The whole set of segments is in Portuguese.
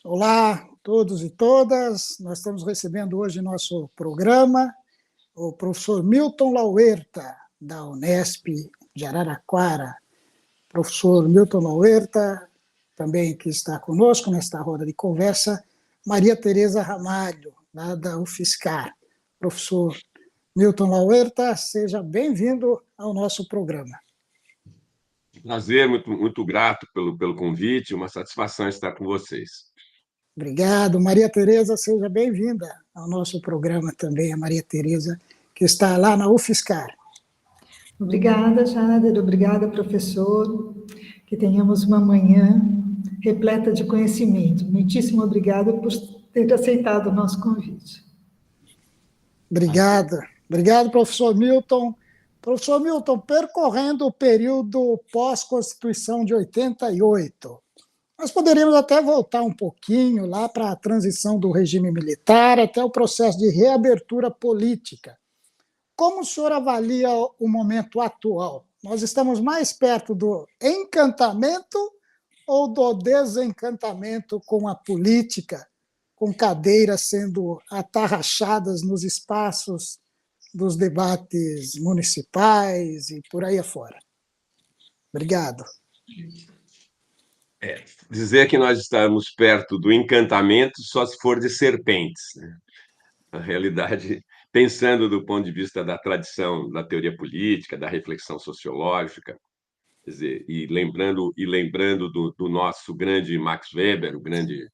Olá, todos e todas. Nós estamos recebendo hoje nosso programa o professor Milton Lauerta, da Unesp de Araraquara. Professor Milton Lauerta, também que está conosco nesta roda de conversa, Maria Tereza Ramalho, lá da UFSCar. Professor Milton Lauerta, seja bem-vindo ao nosso programa. Prazer, muito grato pelo convite, uma satisfação estar com vocês. Obrigado. Maria Tereza, seja bem-vinda ao nosso programa também, a Maria Tereza, que está lá na UFSCar. Obrigada, Jader. Obrigada, professor. Que tenhamos uma manhã repleta de conhecimento. Muitíssimo obrigada por ter aceitado o nosso convite. Obrigado, professor Milton. Professor Milton, percorrendo o período pós-Constituição de 88, nós poderíamos até voltar um pouquinho lá para a transição do regime militar até o processo de reabertura política. Como o senhor avalia o momento atual? Nós estamos mais perto do encantamento ou do desencantamento com a política, com cadeiras sendo atarrachadas nos espaços dos debates municipais e por aí afora? Obrigado. Dizer que nós estamos perto do encantamento só se for de serpentes, né? Na realidade, pensando do ponto de vista da tradição da teoria política, da reflexão sociológica, quer dizer, e lembrando do nosso grande Max Weber, o grande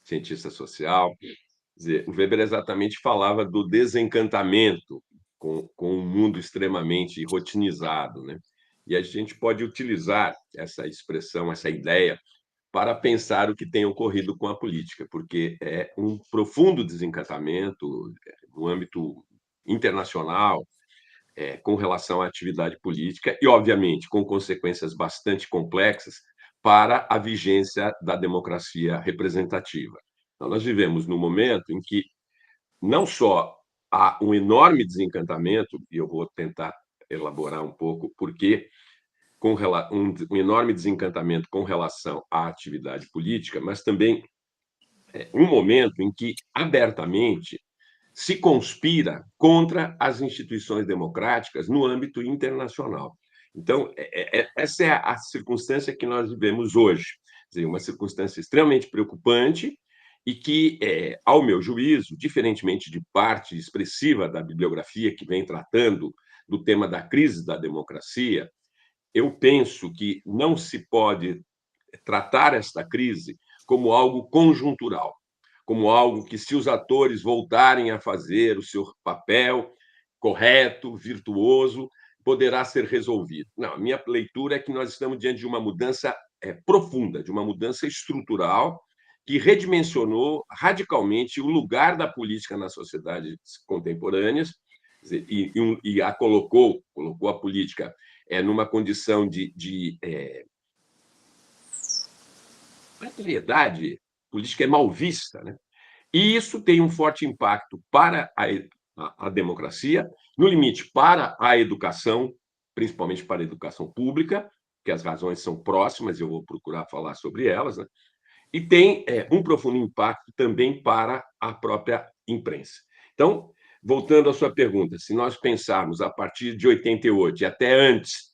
cientista social, quer dizer, o Weber exatamente falava do desencantamento com um mundo extremamente rotinizado, né? E a gente pode utilizar essa expressão, essa ideia, para pensar o que tem ocorrido com a política, porque é um profundo desencantamento no âmbito internacional, com relação à atividade política e, obviamente, com consequências bastante complexas para a vigência da democracia representativa. Então, nós vivemos num momento em que não só há um enorme desencantamento, e eu vou tentar elaborar um pouco porque um enorme desencantamento com relação à atividade política, mas também um momento em que abertamente se conspira contra as instituições democráticas no âmbito internacional. Então, essa é a circunstância que nós vivemos hoje, quer dizer, uma circunstância extremamente preocupante e que, ao meu juízo, diferentemente de parte expressiva da bibliografia que vem tratando do tema da crise da democracia, eu penso que não se pode tratar esta crise como algo conjuntural, como algo que, se os atores voltarem a fazer o seu papel correto, virtuoso, poderá ser resolvido. Não, a minha leitura é que nós estamos diante de uma mudança profunda, de uma mudança estrutural que redimensionou radicalmente o lugar da política nas sociedades contemporâneas e a colocou a política numa condição de precariedade. Política é mal vista, né? E isso tem um forte impacto para a democracia, no limite para a educação, principalmente para a educação pública, que as razões são próximas, e eu vou procurar falar sobre elas, né? E tem um profundo impacto também para a própria imprensa. Então, voltando à sua pergunta, se nós pensarmos a partir de 88 e até antes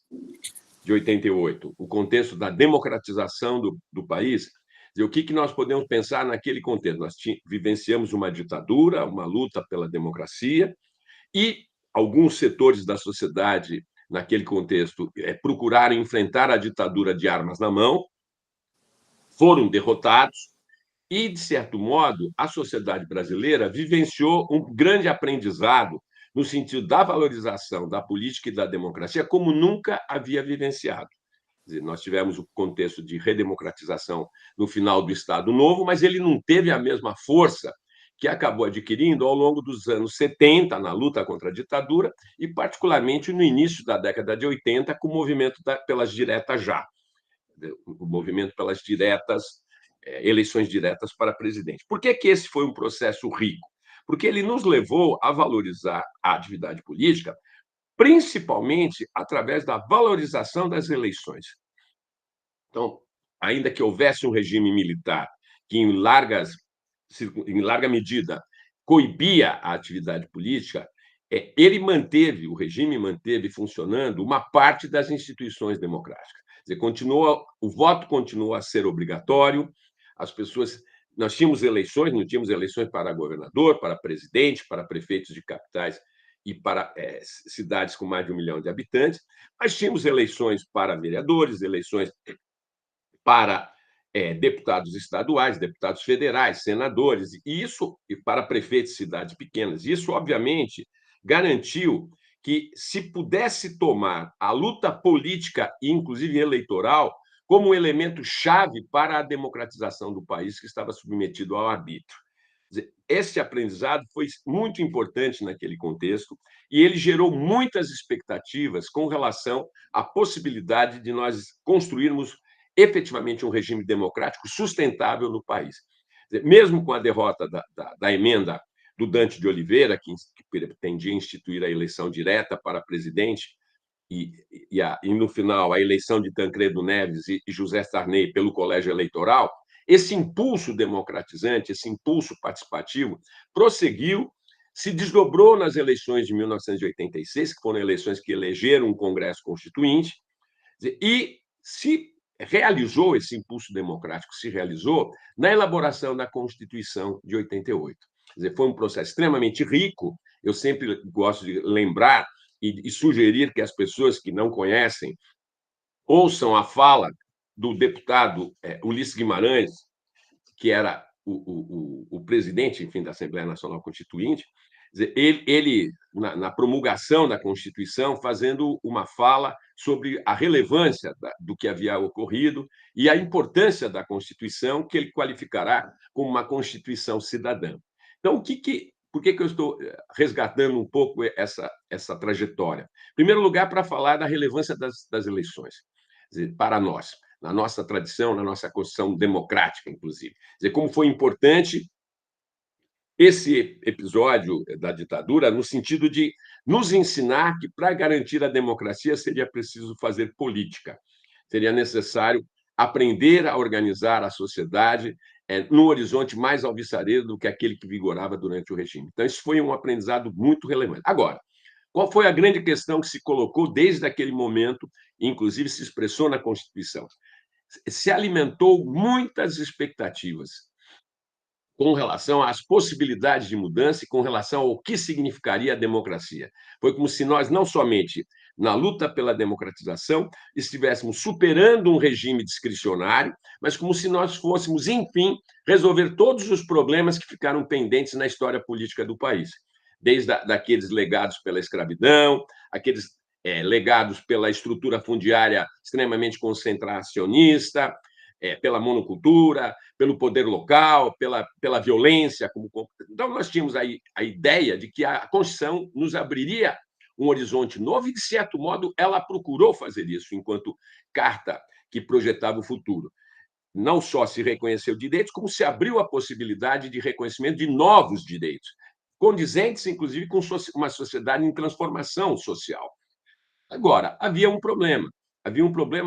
de 88, o contexto da democratização do país, o que nós podemos pensar naquele contexto? Nós vivenciamos uma ditadura, uma luta pela democracia, e alguns setores da sociedade, naquele contexto, procuraram enfrentar a ditadura de armas na mão, foram derrotados, e, de certo modo, a sociedade brasileira vivenciou um grande aprendizado no sentido da valorização da política e da democracia como nunca havia vivenciado. Quer dizer, nós tivemos o contexto de redemocratização no final do Estado Novo, mas ele não teve a mesma força que acabou adquirindo ao longo dos anos 70, na luta contra a ditadura, e particularmente no início da década de 80, com o movimento pelas diretas já, o movimento pelas eleições diretas para presidente. Por que esse foi um processo rico? Porque ele nos levou a valorizar a atividade política, principalmente através da valorização das eleições. Então, ainda que houvesse um regime militar que em larga medida coibia a atividade política, o regime manteve funcionando uma parte das instituições democráticas. Quer dizer, o voto continuou a ser obrigatório, as pessoas. Nós tínhamos eleições, não tínhamos eleições para governador, para presidente, para prefeitos de capitais e para cidades com mais de 1 milhão de habitantes, mas tínhamos eleições para vereadores, eleições para deputados estaduais, deputados federais, senadores, e para prefeitos de cidades pequenas. Isso, obviamente, garantiu que se pudesse tomar a luta política, inclusive eleitoral, como um elemento chave para a democratização do país que estava submetido ao arbítrio. Esse aprendizado foi muito importante naquele contexto e ele gerou muitas expectativas com relação à possibilidade de nós construirmos efetivamente um regime democrático sustentável no país. Mesmo com a derrota da emenda do Dante de Oliveira, que pretendia instituir a eleição direta para presidente, e no final a eleição de Tancredo Neves e José Sarney pelo colégio eleitoral, esse impulso democratizante, esse impulso participativo, prosseguiu, se desdobrou nas eleições de 1986, que foram eleições que elegeram um Congresso Constituinte, e esse impulso democrático se realizou na elaboração da Constituição de 88. Quer dizer, foi um processo extremamente rico. Eu sempre gosto de lembrar e sugerir que as pessoas que não conhecem ouçam a fala do deputado Ulisses Guimarães, que era o presidente, enfim, da Assembleia Nacional Constituinte. Ele, na promulgação da Constituição, fazendo uma fala sobre a relevância do que havia ocorrido e a importância da Constituição, que ele qualificará como uma Constituição cidadã. Então, por que eu estou resgatando um pouco essa trajetória? Em primeiro lugar, para falar da relevância das eleições, para nós, na nossa tradição, na nossa Constituição democrática, inclusive. Como foi importante esse episódio da ditadura no sentido de nos ensinar que, para garantir a democracia, seria preciso fazer política. Seria necessário aprender a organizar a sociedade num horizonte mais alvissareiro do que aquele que vigorava durante o regime. Então, isso foi um aprendizado muito relevante. Agora, qual foi a grande questão que se colocou desde aquele momento, inclusive se expressou na Constituição? Se alimentou muitas expectativas com relação às possibilidades de mudança e com relação ao que significaria a democracia. Foi como se nós, não somente na luta pela democratização, estivéssemos superando um regime discricionário, mas como se nós fôssemos, enfim, resolver todos os problemas que ficaram pendentes na história política do país, desde daqueles legados pela escravidão, aqueles legados pela estrutura fundiária extremamente concentracionista, pela monocultura, pelo poder local, pela violência. Então, nós tínhamos aí a ideia de que a Constituição nos abriria um horizonte novo e, de certo modo, ela procurou fazer isso enquanto carta que projetava o futuro. Não só se reconheceu direitos, como se abriu a possibilidade de reconhecimento de novos direitos, condizentes, inclusive, com uma sociedade em transformação social. Agora, havia um problema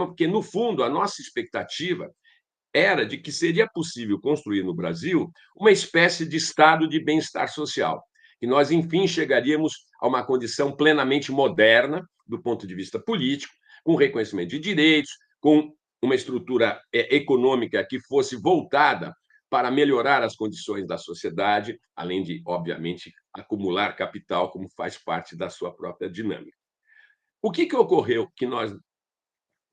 porque, no fundo, a nossa expectativa era de que seria possível construir no Brasil uma espécie de estado de bem-estar social, que nós, enfim, chegaríamos a uma condição plenamente moderna do ponto de vista político, com reconhecimento de direitos, com uma estrutura econômica que fosse voltada para melhorar as condições da sociedade, além de, obviamente, acumular capital, como faz parte da sua própria dinâmica. O que ocorreu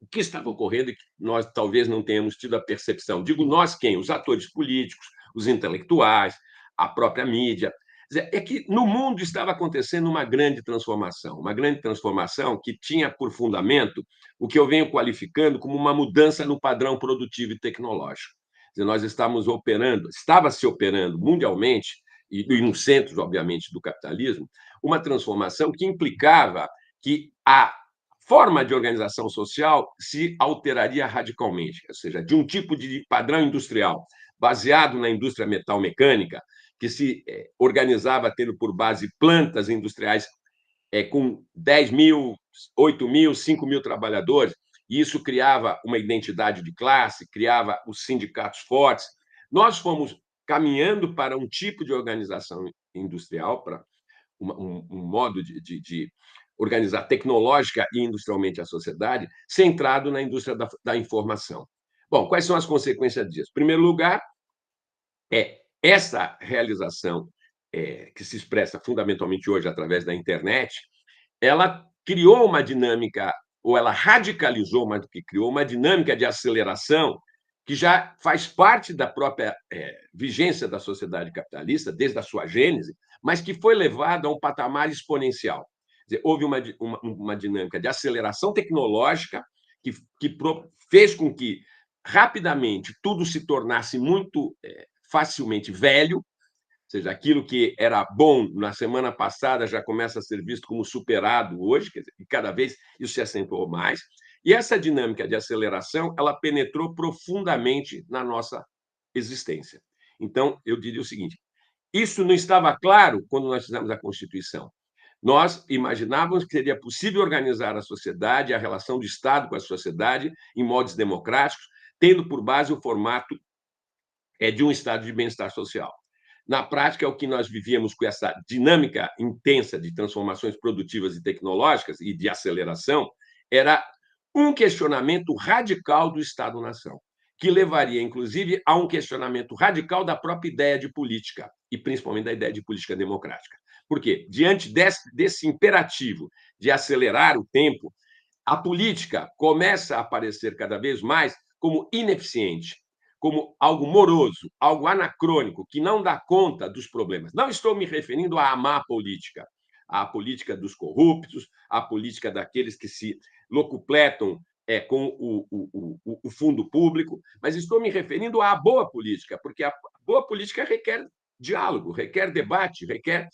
o que estava ocorrendo e que nós talvez não tenhamos tido a percepção? Digo nós quem? Os atores políticos, os intelectuais, a própria mídia. É que no mundo estava acontecendo uma grande transformação que tinha por fundamento o que eu venho qualificando como uma mudança no padrão produtivo e tecnológico. Nós estava se operando mundialmente, e nos centros, obviamente, do capitalismo, uma transformação que implicava que a forma de organização social se alteraria radicalmente, ou seja, de um tipo de padrão industrial baseado na indústria metal-mecânica, que se organizava tendo por base plantas industriais com 10 mil, 8 mil, 5 mil trabalhadores, e isso criava uma identidade de classe, criava os sindicatos fortes, nós fomos caminhando para um tipo de organização industrial, para um modo de organizar tecnológica e industrialmente a sociedade, centrado na indústria da informação. Bom, quais são as consequências disso? Em primeiro lugar, essa realização, que se expressa fundamentalmente hoje através da internet, ela criou uma dinâmica, ou ela radicalizou, mais do que criou, uma dinâmica de aceleração que já faz parte da própria vigência da sociedade capitalista, desde a sua gênese, mas que foi levada a um patamar exponencial. Quer dizer, houve uma dinâmica de aceleração tecnológica que fez com que, rapidamente, tudo se tornasse muito facilmente velho, ou seja, aquilo que era bom na semana passada já começa a ser visto como superado hoje, quer dizer, e cada vez isso se acentuou mais. E essa dinâmica de aceleração, ela penetrou profundamente na nossa existência. Então, eu diria o seguinte: isso não estava claro quando nós fizemos a Constituição. Nós imaginávamos que seria possível organizar a sociedade, a relação do Estado com a sociedade, em modos democráticos, tendo por base o formato de um estado de bem-estar social. Na prática, o que nós vivíamos com essa dinâmica intensa de transformações produtivas e tecnológicas e de aceleração era um questionamento radical do Estado-nação, que levaria, inclusive, a um questionamento radical da própria ideia de política, e principalmente da ideia de política democrática. Por quê? Diante desse imperativo de acelerar o tempo, a política começa a aparecer cada vez mais como ineficiente, como algo moroso, algo anacrônico, que não dá conta dos problemas. Não estou me referindo à má política, à política dos corruptos, à política daqueles que se locupletam com o fundo público, mas estou me referindo à boa política, porque a boa política requer diálogo, requer debate, requer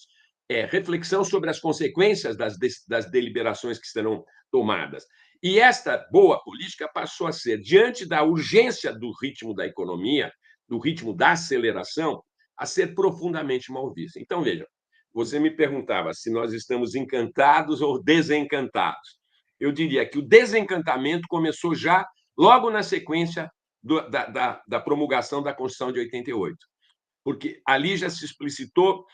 reflexão sobre as consequências das deliberações que serão tomadas. E esta boa política passou a ser, diante da urgência do ritmo da economia, do ritmo da aceleração, a ser profundamente mal vista. Então, veja, você me perguntava se nós estamos encantados ou desencantados. Eu diria que o desencantamento começou já logo na sequência da promulgação da Constituição de 88, porque ali já se explicitou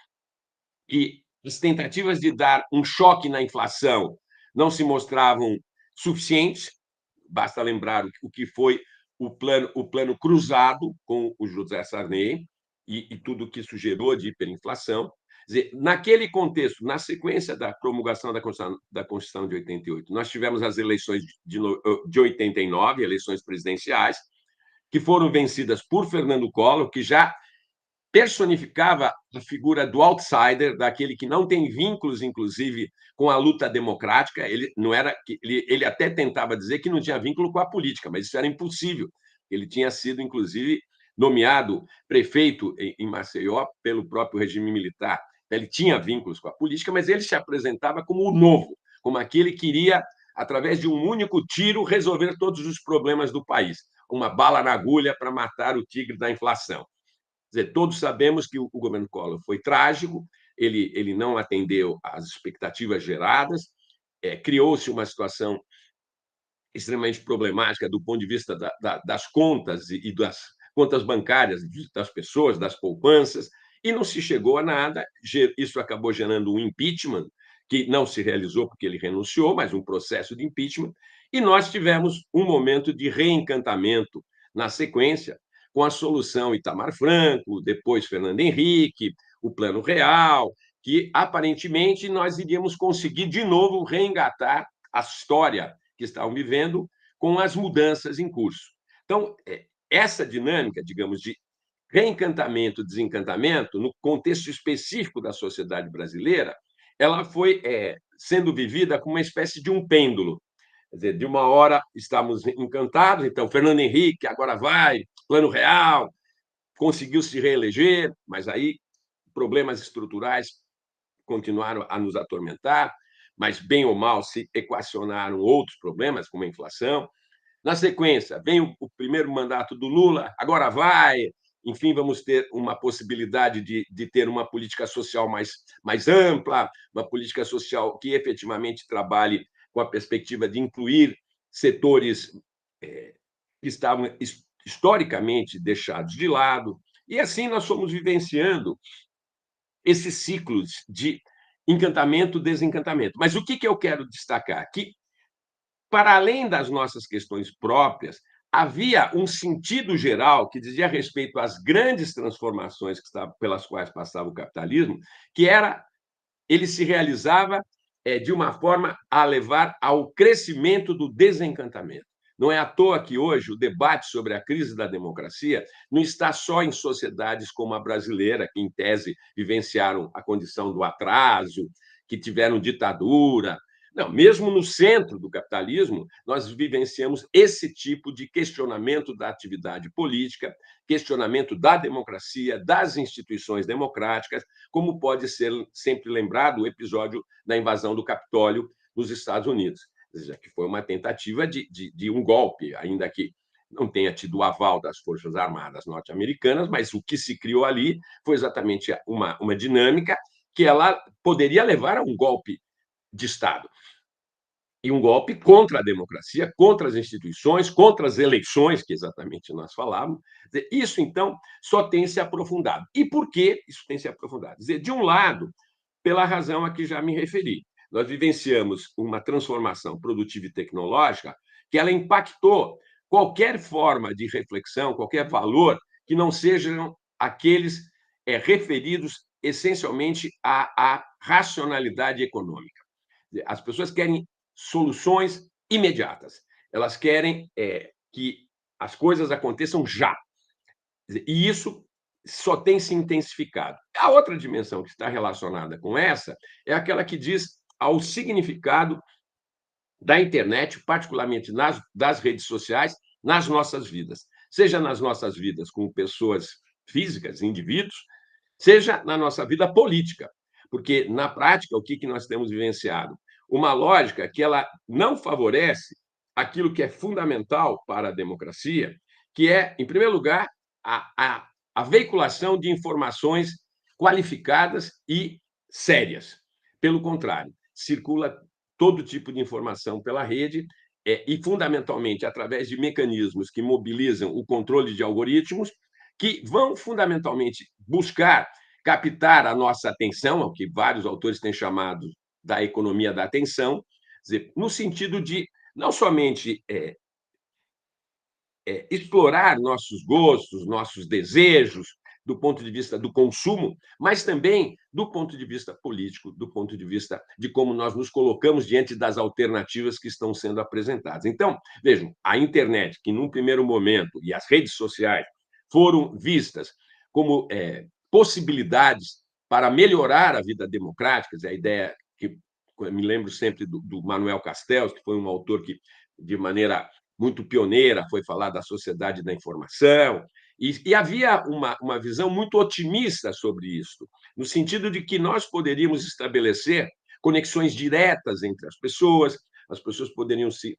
que as tentativas de dar um choque na inflação não se mostravam suficientes. Basta lembrar o que foi o plano cruzado com o José Sarney e tudo o que isso gerou de hiperinflação. Quer dizer, naquele contexto, na sequência da promulgação da Constituição de 88, nós tivemos as eleições de 89, eleições presidenciais, que foram vencidas por Fernando Collor, que já personificava a figura do outsider, daquele que não tem vínculos, inclusive, com a luta democrática. Ele até tentava dizer que não tinha vínculo com a política, mas isso era impossível. Ele tinha sido, inclusive, nomeado prefeito em Maceió pelo próprio regime militar. Ele tinha vínculos com a política, mas ele se apresentava como o novo, como aquele que iria, através de um único tiro, resolver todos os problemas do país. Uma bala na agulha para matar o tigre da inflação. Quer dizer, todos sabemos que o governo Collor foi trágico, ele não atendeu às expectativas geradas, criou-se uma situação extremamente problemática do ponto de vista das contas e das contas bancárias das pessoas, das poupanças, e não se chegou a nada. Isso acabou gerando um impeachment, que não se realizou porque ele renunciou, mas um processo de impeachment, e nós tivemos um momento de reencantamento na sequência, com a solução Itamar Franco, depois Fernando Henrique, o Plano Real, que aparentemente nós iríamos conseguir de novo reengatar a história que estavam vivendo com as mudanças em curso. Então, essa dinâmica, digamos, de reencantamento, desencantamento, no contexto específico da sociedade brasileira, ela foi sendo vivida como uma espécie de um pêndulo. Quer dizer, de uma hora estamos encantados, então Fernando Henrique agora vai, Plano Real, conseguiu se reeleger, mas aí problemas estruturais continuaram a nos atormentar, mas bem ou mal se equacionaram outros problemas, como a inflação. Na sequência, vem o primeiro mandato do Lula, agora vai, enfim, vamos ter uma possibilidade de ter uma política social mais ampla, uma política social que efetivamente trabalhe com a perspectiva de incluir setores que estavam historicamente deixados de lado. E assim nós fomos vivenciando esses ciclos de encantamento, desencantamento. Mas o que eu quero destacar? Que, para além das nossas questões próprias, havia um sentido geral que dizia respeito às grandes transformações pelas quais passava o capitalismo, que ele se realizava de uma forma a levar ao crescimento do desencantamento. Não é à toa que hoje o debate sobre a crise da democracia não está só em sociedades como a brasileira, que, em tese, vivenciaram a condição do atraso, que tiveram ditadura. Não, mesmo no centro do capitalismo, nós vivenciamos esse tipo de questionamento da atividade política, questionamento da democracia, das instituições democráticas, como pode ser sempre lembrado o episódio da invasão do Capitólio nos Estados Unidos, que foi uma tentativa de um golpe, ainda que não tenha tido o aval das Forças Armadas norte-americanas, mas o que se criou ali foi exatamente uma dinâmica que ela poderia levar a um golpe de Estado. E um golpe contra a democracia, contra as instituições, contra as eleições, que exatamente nós falávamos. Isso, então, só tem se aprofundado. E por que isso tem se aprofundado? De um lado, pela razão a que já me referi. Nós vivenciamos uma transformação produtiva e tecnológica que ela impactou qualquer forma de reflexão, qualquer valor que não sejam aqueles referidos essencialmente à racionalidade econômica. As pessoas querem soluções imediatas. Elas querem que as coisas aconteçam já. E isso só tem se intensificado. A outra dimensão que está relacionada com essa é aquela que diz ao significado da internet, particularmente das redes sociais, nas nossas vidas. Seja nas nossas vidas como pessoas físicas, indivíduos, seja na nossa vida política. Porque, na prática, o que nós temos vivenciado? Uma lógica que ela não favorece aquilo que é fundamental para a democracia, que é, em primeiro lugar, a veiculação de informações qualificadas e sérias. Pelo contrário, circula todo tipo de informação pela rede e, fundamentalmente, através de mecanismos que mobilizam o controle de algoritmos, que vão, fundamentalmente, buscar captar a nossa atenção, o que vários autores têm chamado da economia da atenção, no sentido de não somente explorar nossos gostos, nossos desejos, do ponto de vista do consumo, mas também do ponto de vista político, do ponto de vista de como nós nos colocamos diante das alternativas que estão sendo apresentadas. Então, vejam, a internet, que num primeiro momento, e as redes sociais foram vistas como possibilidades para melhorar a vida democrática, a ideia que me lembro sempre do Manuel Castells, que foi um autor que, de maneira muito pioneira, foi falar da sociedade da informação, e havia uma visão muito otimista sobre isso, no sentido de que nós poderíamos estabelecer conexões diretas entre as pessoas poderiam se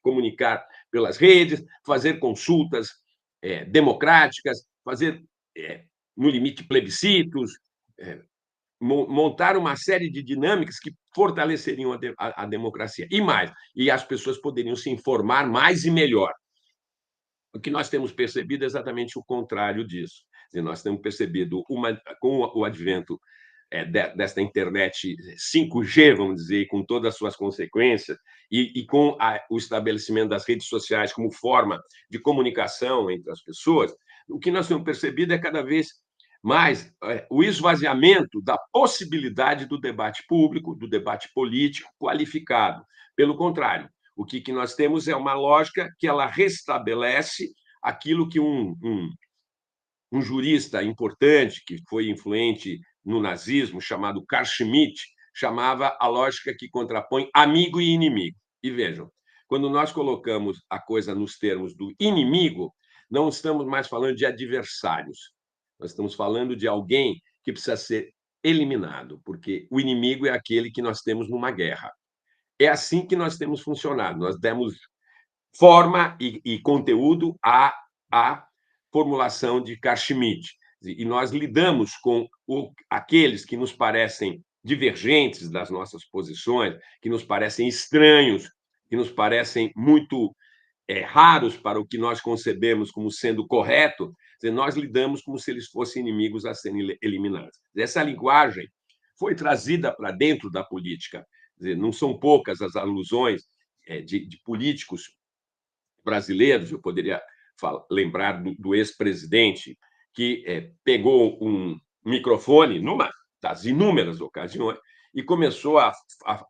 comunicar pelas redes, fazer consultas democráticas, fazer, no limite, plebiscitos, montar uma série de dinâmicas que fortaleceriam a democracia. E mais, e as pessoas poderiam se informar mais e melhor. O que nós temos percebido é exatamente o contrário disso. Nós temos percebido, com o advento desta internet 5G, vamos dizer, com todas as suas consequências, e com o estabelecimento das redes sociais como forma de comunicação entre as pessoas, o que nós temos percebido é cada vez mais o esvaziamento da possibilidade do debate público, do debate político qualificado. Pelo contrário, o que nós temos é uma lógica que ela restabelece aquilo que um jurista importante, que foi influente no nazismo, chamado Carl Schmitt, chamava a lógica que contrapõe amigo e inimigo. E vejam, quando nós colocamos a coisa nos termos do inimigo, não estamos mais falando de adversários, nós estamos falando de alguém que precisa ser eliminado, porque o inimigo é aquele que nós temos numa guerra. É assim que nós temos funcionado. Nós demos forma e conteúdo à formulação de Carl Schmitt. E nós lidamos com aqueles que nos parecem divergentes das nossas posições, que nos parecem estranhos, que nos parecem muito raros para o que nós concebemos como sendo correto, nós lidamos como se eles fossem inimigos a serem eliminados. Essa linguagem foi trazida para dentro da política. Não são poucas as alusões de políticos brasileiros. Eu poderia lembrar do ex-presidente que pegou um microfone numa das inúmeras ocasiões e começou a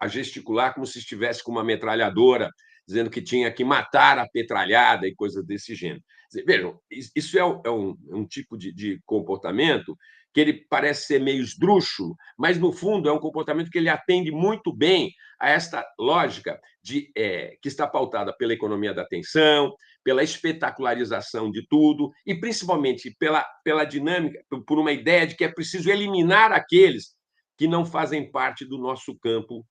gesticular como se estivesse com uma metralhadora, dizendo que tinha que matar a petralhada e coisas desse gênero. Vejam, isso é um tipo de comportamento que ele parece ser meio esdrúxulo, mas, no fundo, é um comportamento que ele atende muito bem a esta lógica que está pautada pela economia da atenção, pela espetacularização de tudo e, principalmente, pela dinâmica, por uma ideia de que é preciso eliminar aqueles que não fazem parte do nosso campo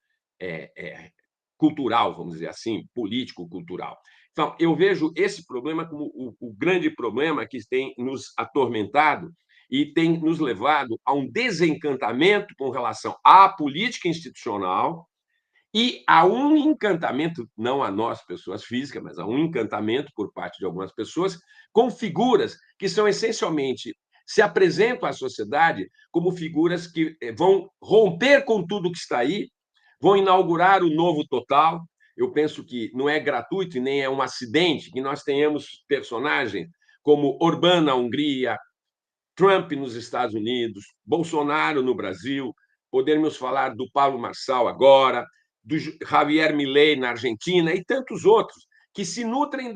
cultural, vamos dizer assim, político-cultural. Então, eu vejo esse problema como o grande problema que tem nos atormentado e tem nos levado a um desencantamento com relação à política institucional e a um encantamento, não a nós, pessoas físicas, mas a um encantamento por parte de algumas pessoas com figuras que são essencialmente se apresentam à sociedade como figuras que vão romper com tudo que está aí, vão inaugurar o novo total. Eu penso que não é gratuito e nem é um acidente que nós tenhamos personagens como Orbán na Hungria, Trump nos Estados Unidos, Bolsonaro no Brasil, podermos falar do Paulo Marçal agora, do Javier Milei na Argentina e tantos outros que se nutrem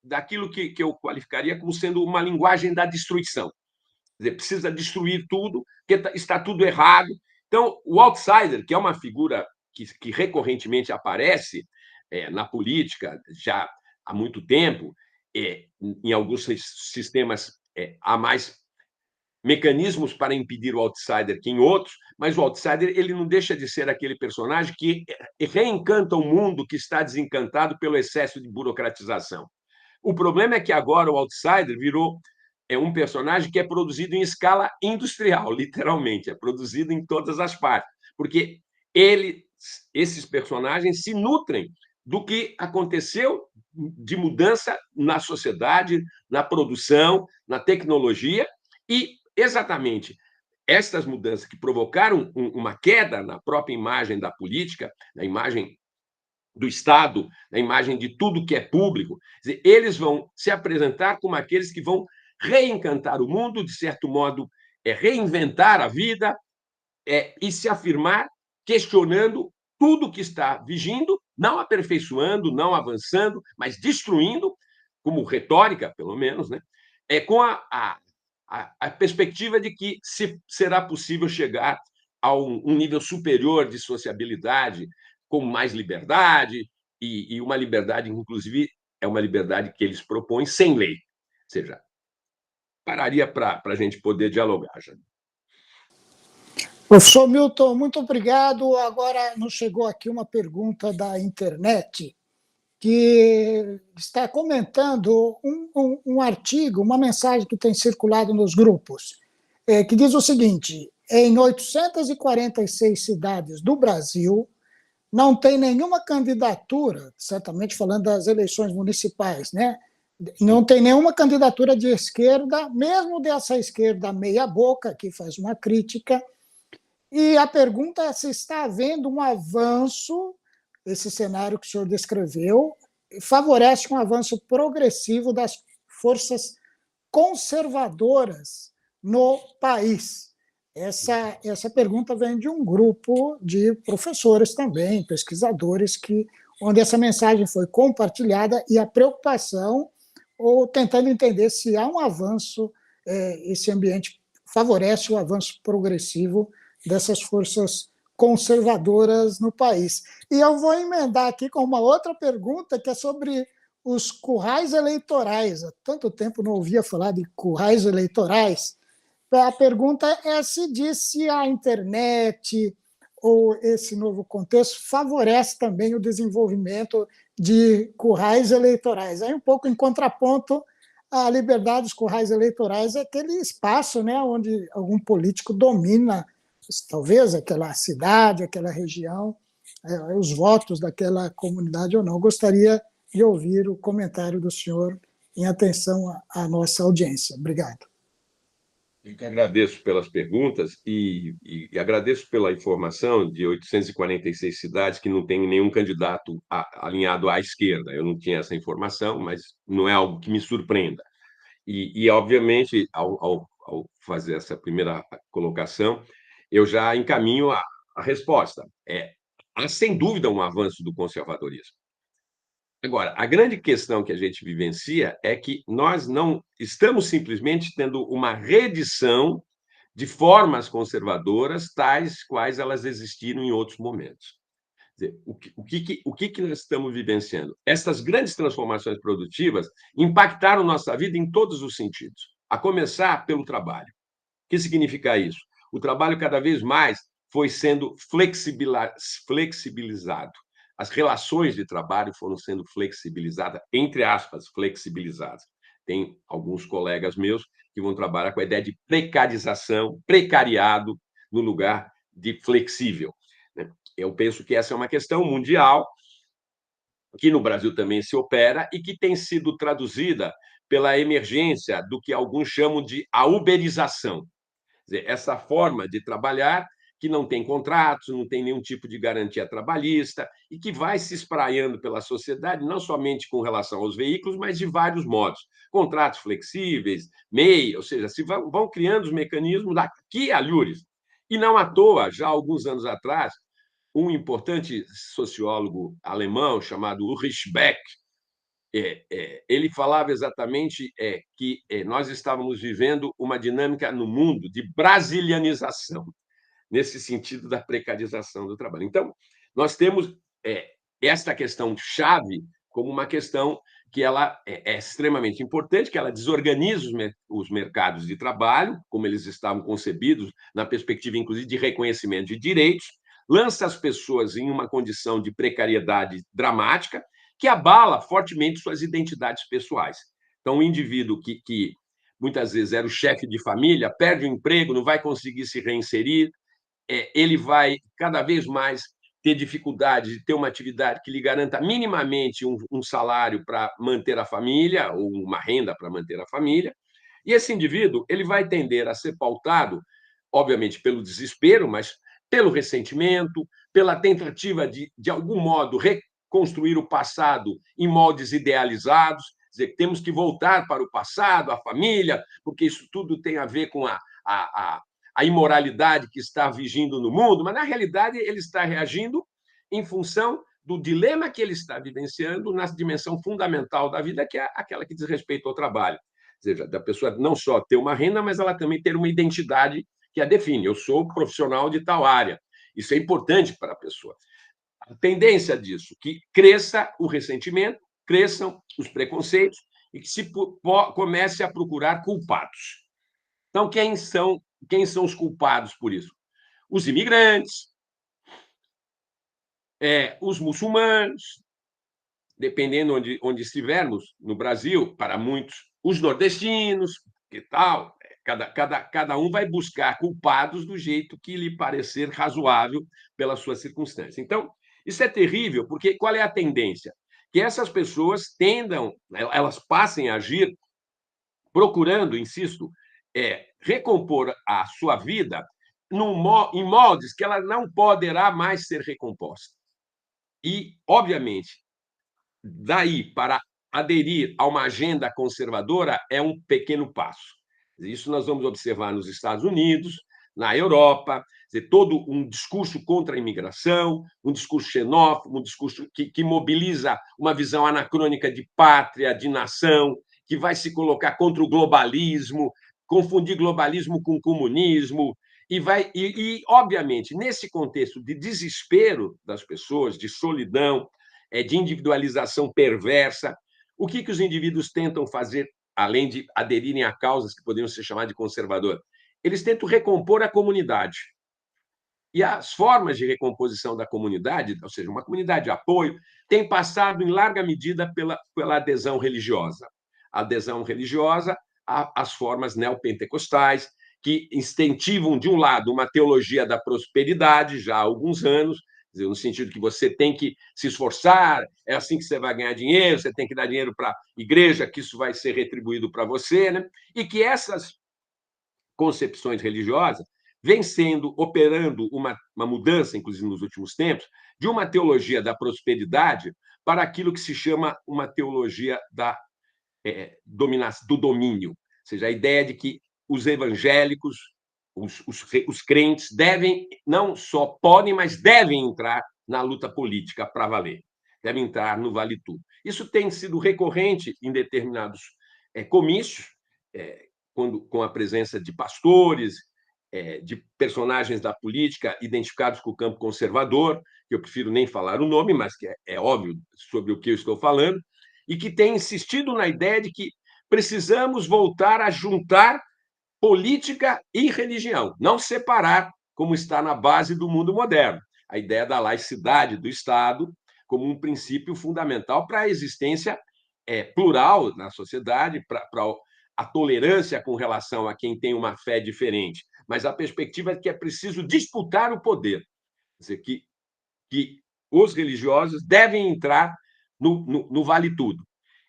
daquilo que eu qualificaria como sendo uma linguagem da destruição. Quer dizer, precisa destruir tudo, porque está tudo errado. Então, o outsider, que é uma figura que recorrentemente aparece na política já há muito tempo, em alguns sistemas há mais mecanismos para impedir o outsider que em outros, mas o outsider ele não deixa de ser aquele personagem que reencanta o mundo que está desencantado pelo excesso de burocratização. O problema é que agora o outsider virou um personagem que é produzido em escala industrial, literalmente, é produzido em todas as partes, porque esses personagens se nutrem do que aconteceu de mudança na sociedade, na produção, na tecnologia, e exatamente estas mudanças que provocaram uma queda na própria imagem da política, na imagem do Estado, na imagem de tudo que é público, eles vão se apresentar como aqueles que vão reencantar o mundo, de certo modo, reinventar a vida e se afirmar questionando tudo que está vigindo, não aperfeiçoando, não avançando, mas destruindo, como retórica, pelo menos, né? Com a perspectiva de que será possível chegar a um nível superior de sociabilidade, com mais liberdade, e uma liberdade, inclusive, é uma liberdade que eles propõem sem lei. Ou seja, pararia para a gente poder dialogar, já. Professor Milton, muito obrigado. Agora nos chegou aqui uma pergunta da internet que está comentando um artigo, uma mensagem que tem circulado nos grupos, que diz o seguinte: em 846 cidades do Brasil, não tem nenhuma candidatura, certamente falando das eleições municipais, né? Não tem nenhuma candidatura de esquerda, mesmo dessa esquerda meia-boca, que faz uma crítica. E a pergunta é se está havendo um avanço, esse cenário que o senhor descreveu, favorece um avanço progressivo das forças conservadoras no país. Essa pergunta vem de um grupo de professores também, pesquisadores, onde essa mensagem foi compartilhada e a preocupação, ou tentando entender se há um avanço, esse ambiente favorece o avanço progressivo dessas forças conservadoras no país. E eu vou emendar aqui com uma outra pergunta, que é sobre os currais eleitorais. Há tanto tempo não ouvia falar de currais eleitorais. A pergunta é se a internet ou esse novo contexto favorece também o desenvolvimento de currais eleitorais. Aí, um pouco em contraponto à liberdade dos currais eleitorais, é aquele espaço, né, onde algum político domina, talvez, aquela cidade, aquela região, os votos daquela comunidade ou não. Eu gostaria e ouvir o comentário do senhor em atenção à nossa audiência. Obrigado. Eu que agradeço pelas perguntas e agradeço pela informação de 846 cidades que não tem nenhum candidato alinhado à esquerda. Eu não tinha essa informação, mas não é algo que me surpreenda. Obviamente, ao fazer essa primeira colocação, eu já encaminho a resposta. Há, sem dúvida, um avanço do conservadorismo. Agora, a grande questão que a gente vivencia é que nós não estamos simplesmente tendo uma reedição de formas conservadoras, tais quais elas existiram em outros momentos. Quer dizer, o que nós estamos vivenciando? Essas grandes transformações produtivas impactaram nossa vida em todos os sentidos, a começar pelo trabalho. O que significa isso? O trabalho cada vez mais foi sendo flexibilizado. As relações de trabalho foram sendo flexibilizadas, entre aspas, flexibilizadas. Tem alguns colegas meus que vão trabalhar com a ideia de precarização, precariado, no lugar de flexível. Eu penso que essa é uma questão mundial, que no Brasil também se opera e que tem sido traduzida pela emergência do que alguns chamam de a uberização. Quer dizer, essa forma de trabalhar que não tem contratos, não tem nenhum tipo de garantia trabalhista e que vai se espraiando pela sociedade, não somente com relação aos veículos, mas de vários modos. Contratos flexíveis, MEI, ou seja, se vão criando os mecanismos daqui a Lures. E não à toa, já há alguns anos atrás, um importante sociólogo alemão chamado Ulrich Beck, ele falava exatamente que nós estávamos vivendo uma dinâmica no mundo de brasilianização, nesse sentido da precarização do trabalho. Então, nós temos esta questão chave como uma questão que ela é extremamente importante, que ela desorganiza os mercados de trabalho, como eles estavam concebidos, na perspectiva, inclusive, de reconhecimento de direitos, lança as pessoas em uma condição de precariedade dramática, que abala fortemente suas identidades pessoais. Então, o indivíduo que muitas vezes era o chefe de família, perde o emprego, não vai conseguir se reinserir, ele vai cada vez mais ter dificuldade de ter uma atividade que lhe garanta minimamente um salário para manter a família, ou uma renda para manter a família, e esse indivíduo ele vai tender a ser pautado, obviamente, pelo desespero, mas pelo ressentimento, pela tentativa de algum modo, reconstruir o passado em moldes idealizados, dizer que temos que voltar para o passado, a família, porque isso tudo tem a ver com a imoralidade que está vigindo no mundo, mas, na realidade, ele está reagindo em função do dilema que ele está vivenciando na dimensão fundamental da vida, que é aquela que diz respeito ao trabalho. Ou seja, da pessoa não só ter uma renda, mas ela também ter uma identidade que a define. Eu sou profissional de tal área. Isso é importante para a pessoa. A tendência disso é que cresça o ressentimento, cresçam os preconceitos e que se comece a procurar culpados. Então, quem são os culpados por isso? Os imigrantes, os muçulmanos, dependendo onde estivermos no Brasil, para muitos, os nordestinos, que tal? Cada um vai buscar culpados do jeito que lhe parecer razoável pela sua circunstância. Então, isso é terrível, porque qual é a tendência? Que essas pessoas elas passem a agir procurando, insisto, recompor a sua vida em moldes que ela não poderá mais ser recomposta. E, obviamente, daí para aderir a uma agenda conservadora é um pequeno passo. Isso nós vamos observar nos Estados Unidos, na Europa, todo um discurso contra a imigração, um discurso xenófobo, um discurso que mobiliza uma visão anacrônica de pátria, de nação, que vai se colocar contra o globalismo, confundir globalismo com comunismo, obviamente, nesse contexto de desespero das pessoas, de solidão, de individualização perversa, o que os indivíduos tentam fazer, além de aderirem a causas que poderiam ser chamadas de conservadoras? Eles tentam recompor a comunidade. E as formas de recomposição da comunidade, ou seja, uma comunidade de apoio, tem passado, em larga medida, pela adesão religiosa. A adesão religiosa às formas neopentecostais, que incentivam, de um lado, uma teologia da prosperidade, já há alguns anos, dizer, no sentido que você tem que se esforçar, é assim que você vai ganhar dinheiro, você tem que dar dinheiro para a igreja, que isso vai ser retribuído para você, né? E que essas concepções religiosas vêm operando uma mudança, inclusive nos últimos tempos, de uma teologia da prosperidade para aquilo que se chama uma teologia do domínio, ou seja, a ideia de que os evangélicos, os crentes devem, não só podem, mas devem entrar na luta política para valer, devem entrar no vale tudo. Isso tem sido recorrente em determinados comícios, com a presença de pastores, de personagens da política identificados com o campo conservador, que eu prefiro nem falar o nome, mas que é óbvio sobre o que eu estou falando, e que tem insistido na ideia de que precisamos voltar a juntar política e religião, não separar, como está na base do mundo moderno. A ideia da laicidade do Estado como um princípio fundamental para a existência plural na sociedade, para a tolerância com relação a quem tem uma fé diferente. Mas a perspectiva é que é preciso disputar o poder. Quer dizer, que os religiosos devem entrar no vale tudo.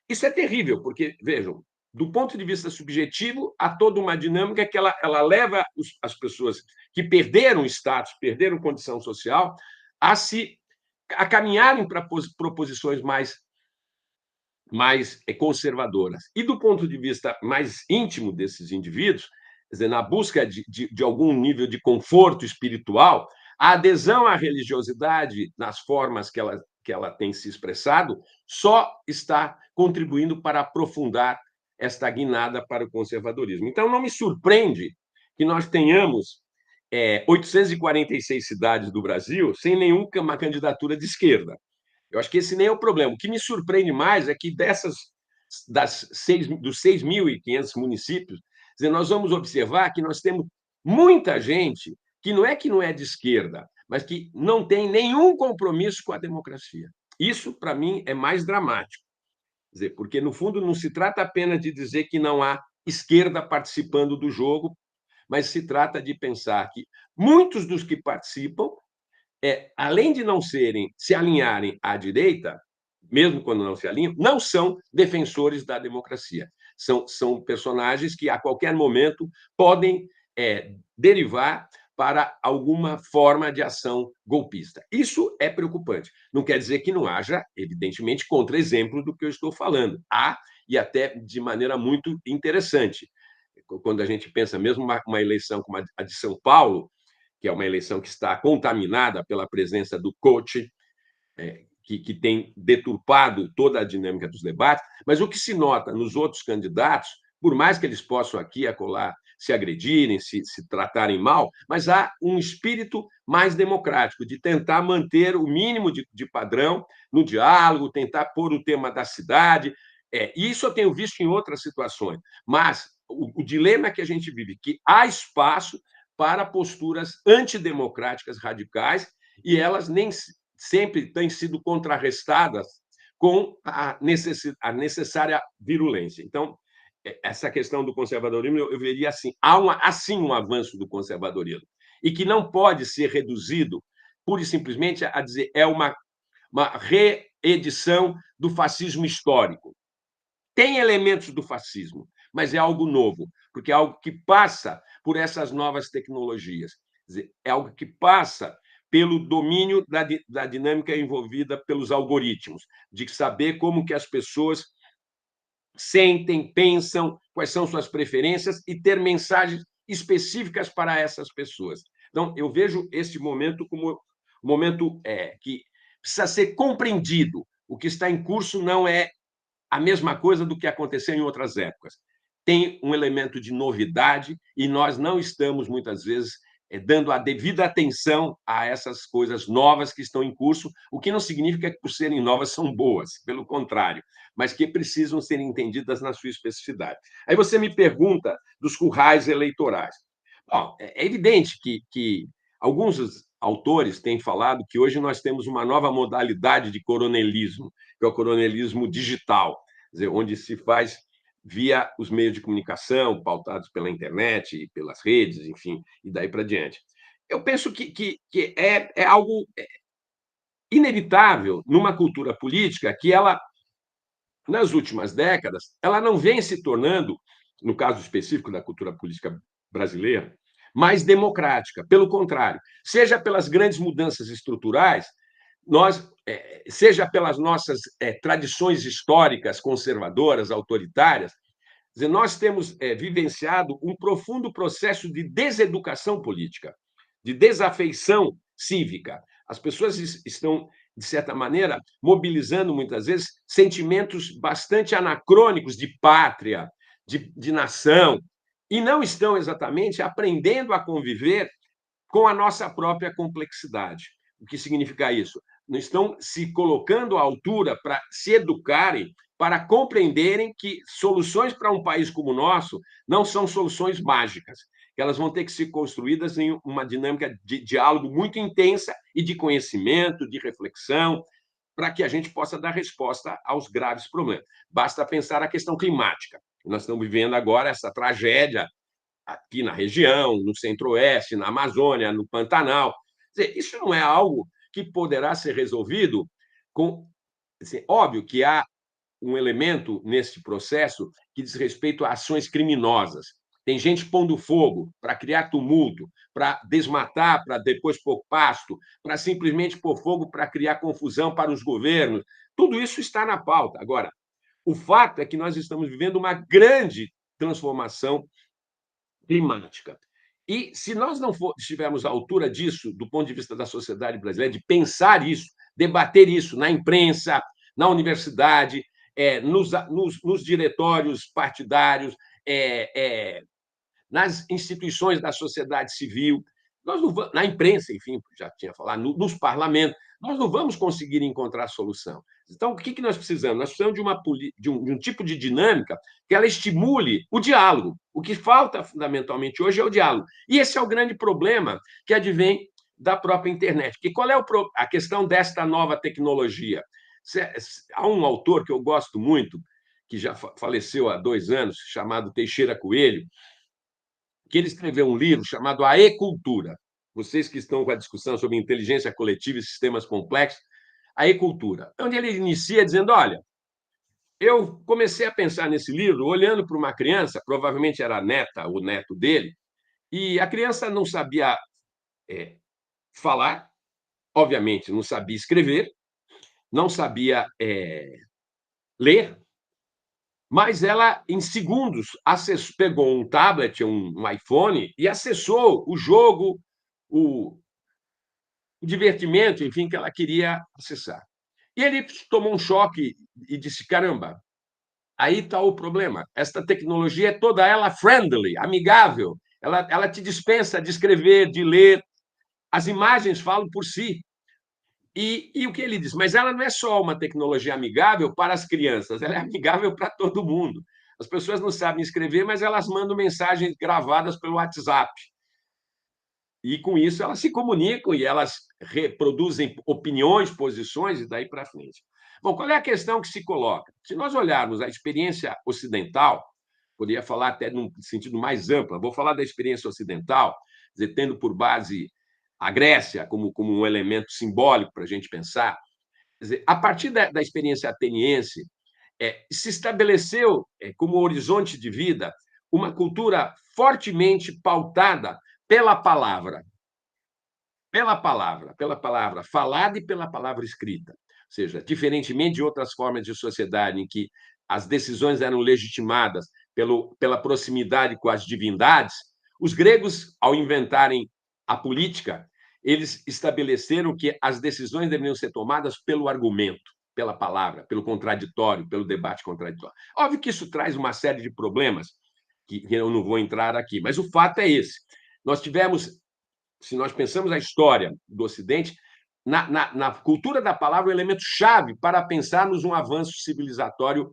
Isso é terrível, porque, vejam, do ponto de vista subjetivo, há toda uma dinâmica que ela leva as pessoas que perderam status, perderam condição social, a caminharem para proposições mais conservadoras. E do ponto de vista mais íntimo desses indivíduos, quer dizer, na busca de algum nível de conforto espiritual, a adesão à religiosidade, nas formas que ela tem se expressado, só está contribuindo para aprofundar esta guinada para o conservadorismo. Então, não me surpreende que nós tenhamos 846 cidades do Brasil sem nenhuma candidatura de esquerda. Eu acho que esse nem é o problema. O que me surpreende mais é que dos 6.500 municípios, dizer, nós vamos observar que nós temos muita gente que não é de esquerda, mas que não tem nenhum compromisso com a democracia. Isso, para mim, é mais dramático. Quer dizer, porque, no fundo, não se trata apenas de dizer que não há esquerda participando do jogo, mas se trata de pensar que muitos dos que participam, além de não se alinharem à direita, mesmo quando não se alinham, não são defensores da democracia. São personagens que, a qualquer momento, podem derivar para alguma forma de ação golpista. Isso é preocupante. Não quer dizer que não haja, evidentemente, contra-exemplo do que eu estou falando. Há, e até de maneira muito interessante. Quando a gente pensa mesmo uma eleição como a de São Paulo, que é uma eleição que está contaminada pela presença do coach, que tem deturpado toda a dinâmica dos debates, mas o que se nota nos outros candidatos, por mais que eles possam aqui e acolá se agredirem, se tratarem mal, mas há um espírito mais democrático, de tentar manter o mínimo de padrão no diálogo, tentar pôr o tema da cidade. Isso eu tenho visto em outras situações, mas o dilema que a gente vive, que há espaço para posturas antidemocráticas radicais, e elas nem sempre têm sido contrarrestadas com a necessária virulência. Então, essa questão do conservadorismo, eu veria assim, há um avanço do conservadorismo, e que não pode ser reduzido pura e simplesmente a dizer uma reedição do fascismo histórico. Tem elementos do fascismo, mas é algo novo, porque é algo que passa por essas novas tecnologias. Quer dizer, é algo que passa pelo domínio da dinâmica envolvida pelos algoritmos, de saber como que as pessoas sentem, pensam, quais são suas preferências e ter mensagens específicas para essas pessoas. Então, eu vejo este momento como um momento que precisa ser compreendido. O que está em curso não é a mesma coisa do que aconteceu em outras épocas. Tem um elemento de novidade e nós não estamos, muitas vezes, dando a devida atenção a essas coisas novas que estão em curso, o que não significa que, por serem novas, são boas, pelo contrário, mas que precisam ser entendidas na sua especificidade. Aí você me pergunta dos currais eleitorais. Bom, é evidente que alguns autores têm falado que hoje nós temos uma nova modalidade de coronelismo, que é o coronelismo digital, quer dizer, onde se faz via os meios de comunicação, pautados pela internet e pelas redes, enfim, e daí para diante. Eu penso que é algo inevitável numa cultura política que ela, nas últimas décadas, ela não vem se tornando, no caso específico da cultura política brasileira, mais democrática. Pelo contrário, seja pelas grandes mudanças estruturais, seja pelas nossas tradições históricas conservadoras, autoritárias, nós temos vivenciado um profundo processo de deseducação política, de desafeição cívica. As pessoas estão, de certa maneira, mobilizando, muitas vezes, sentimentos bastante anacrônicos de pátria, de nação, e não estão exatamente aprendendo a conviver com a nossa própria complexidade. O que significa isso? Não estão se colocando à altura para se educarem, para compreenderem que soluções para um país como o nosso não são soluções mágicas, que elas vão ter que ser construídas em uma dinâmica de diálogo muito intensa e de conhecimento, de reflexão, para que a gente possa dar resposta aos graves problemas. Basta pensar a questão climática. Nós estamos vivendo agora essa tragédia aqui na região, no Centro-Oeste, na Amazônia, no Pantanal. Quer dizer, isso não é algo que poderá ser resolvido com... Assim, óbvio que há um elemento nesse processo que diz respeito a ações criminosas. Tem gente pondo fogo para criar tumulto, para desmatar, para depois pôr pasto, para simplesmente pôr fogo para criar confusão para os governos. Tudo isso está na pauta. Agora, o fato é que nós estamos vivendo uma grande transformação climática. E se nós não estivermos à altura disso, do ponto de vista da sociedade brasileira, de pensar isso, debater isso na imprensa, na universidade, nos diretórios partidários, nas instituições da sociedade civil, nós não vamos, na imprensa, enfim, já tinha falado, nos parlamentos, nós não vamos conseguir encontrar solução. Então, o que nós precisamos? Nós precisamos de um tipo de dinâmica que ela estimule o diálogo. O que falta, fundamentalmente, hoje é o diálogo. E esse é o grande problema que advém da própria internet. Que qual é a questão desta nova tecnologia? Há um autor que eu gosto muito, que já faleceu há 2 anos, chamado Teixeira Coelho, que ele escreveu um livro chamado A E-Cultura. Vocês que estão com a discussão sobre inteligência coletiva e sistemas complexos, a E-Cultura, onde ele inicia dizendo, olha, eu comecei a pensar nesse livro olhando para uma criança, provavelmente era a neta ou neto dele, e a criança não sabia falar, obviamente não sabia escrever, não sabia ler, mas ela, em segundos, pegou um tablet, um iPhone, e acessou o jogo, o divertimento, enfim, que ela queria acessar. E ele tomou um choque e disse, caramba, aí está o problema. Esta tecnologia é toda ela friendly, amigável. Ela te dispensa de escrever, de ler. As imagens falam por si. E o que ele diz? Mas ela não é só uma tecnologia amigável para as crianças, ela é amigável para todo mundo. As pessoas não sabem escrever, mas elas mandam mensagens gravadas pelo WhatsApp. E, com isso, elas se comunicam e elas reproduzem opiniões, posições, e daí para frente. Bom, qual é a questão que se coloca? Se nós olharmos a experiência ocidental, poderia falar até num sentido mais amplo, vou falar da experiência ocidental, dizer, tendo por base a Grécia como um elemento simbólico para a gente pensar. Quer dizer, a partir da experiência ateniense, se estabeleceu como horizonte de vida uma cultura fortemente pautada pela palavra falada e pela palavra escrita. Ou seja, diferentemente de outras formas de sociedade em que as decisões eram legitimadas pela proximidade com as divindades, os gregos, ao inventarem a política, eles estabeleceram que as decisões deveriam ser tomadas pelo argumento, pela palavra, pelo contraditório, pelo debate contraditório. Óbvio que isso traz uma série de problemas, que eu não vou entrar aqui, mas o fato é esse. Nós tivemos, se nós pensamos a história do Ocidente, na cultura da palavra, o elemento chave para pensarmos um avanço civilizatório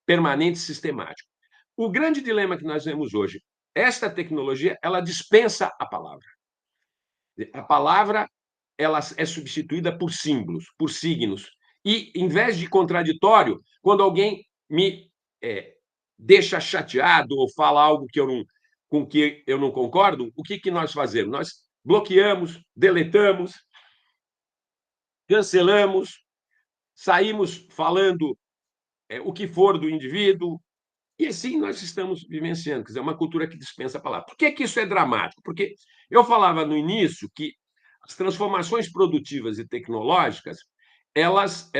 permanente e sistemático. O grande dilema que nós vemos hoje, esta tecnologia, ela dispensa a palavra. A palavra ela é substituída por símbolos, por signos. E, em vez de contraditório, quando alguém me deixa chateado ou fala algo com que eu não concordo, o que nós fazemos? Nós bloqueamos, deletamos. cancelamos, saímos falando o que for do indivíduo, e assim nós estamos vivenciando, quer dizer, uma cultura que dispensa a palavra. Por que que isso é dramático? Porque eu falava no início que as transformações produtivas e tecnológicas, elas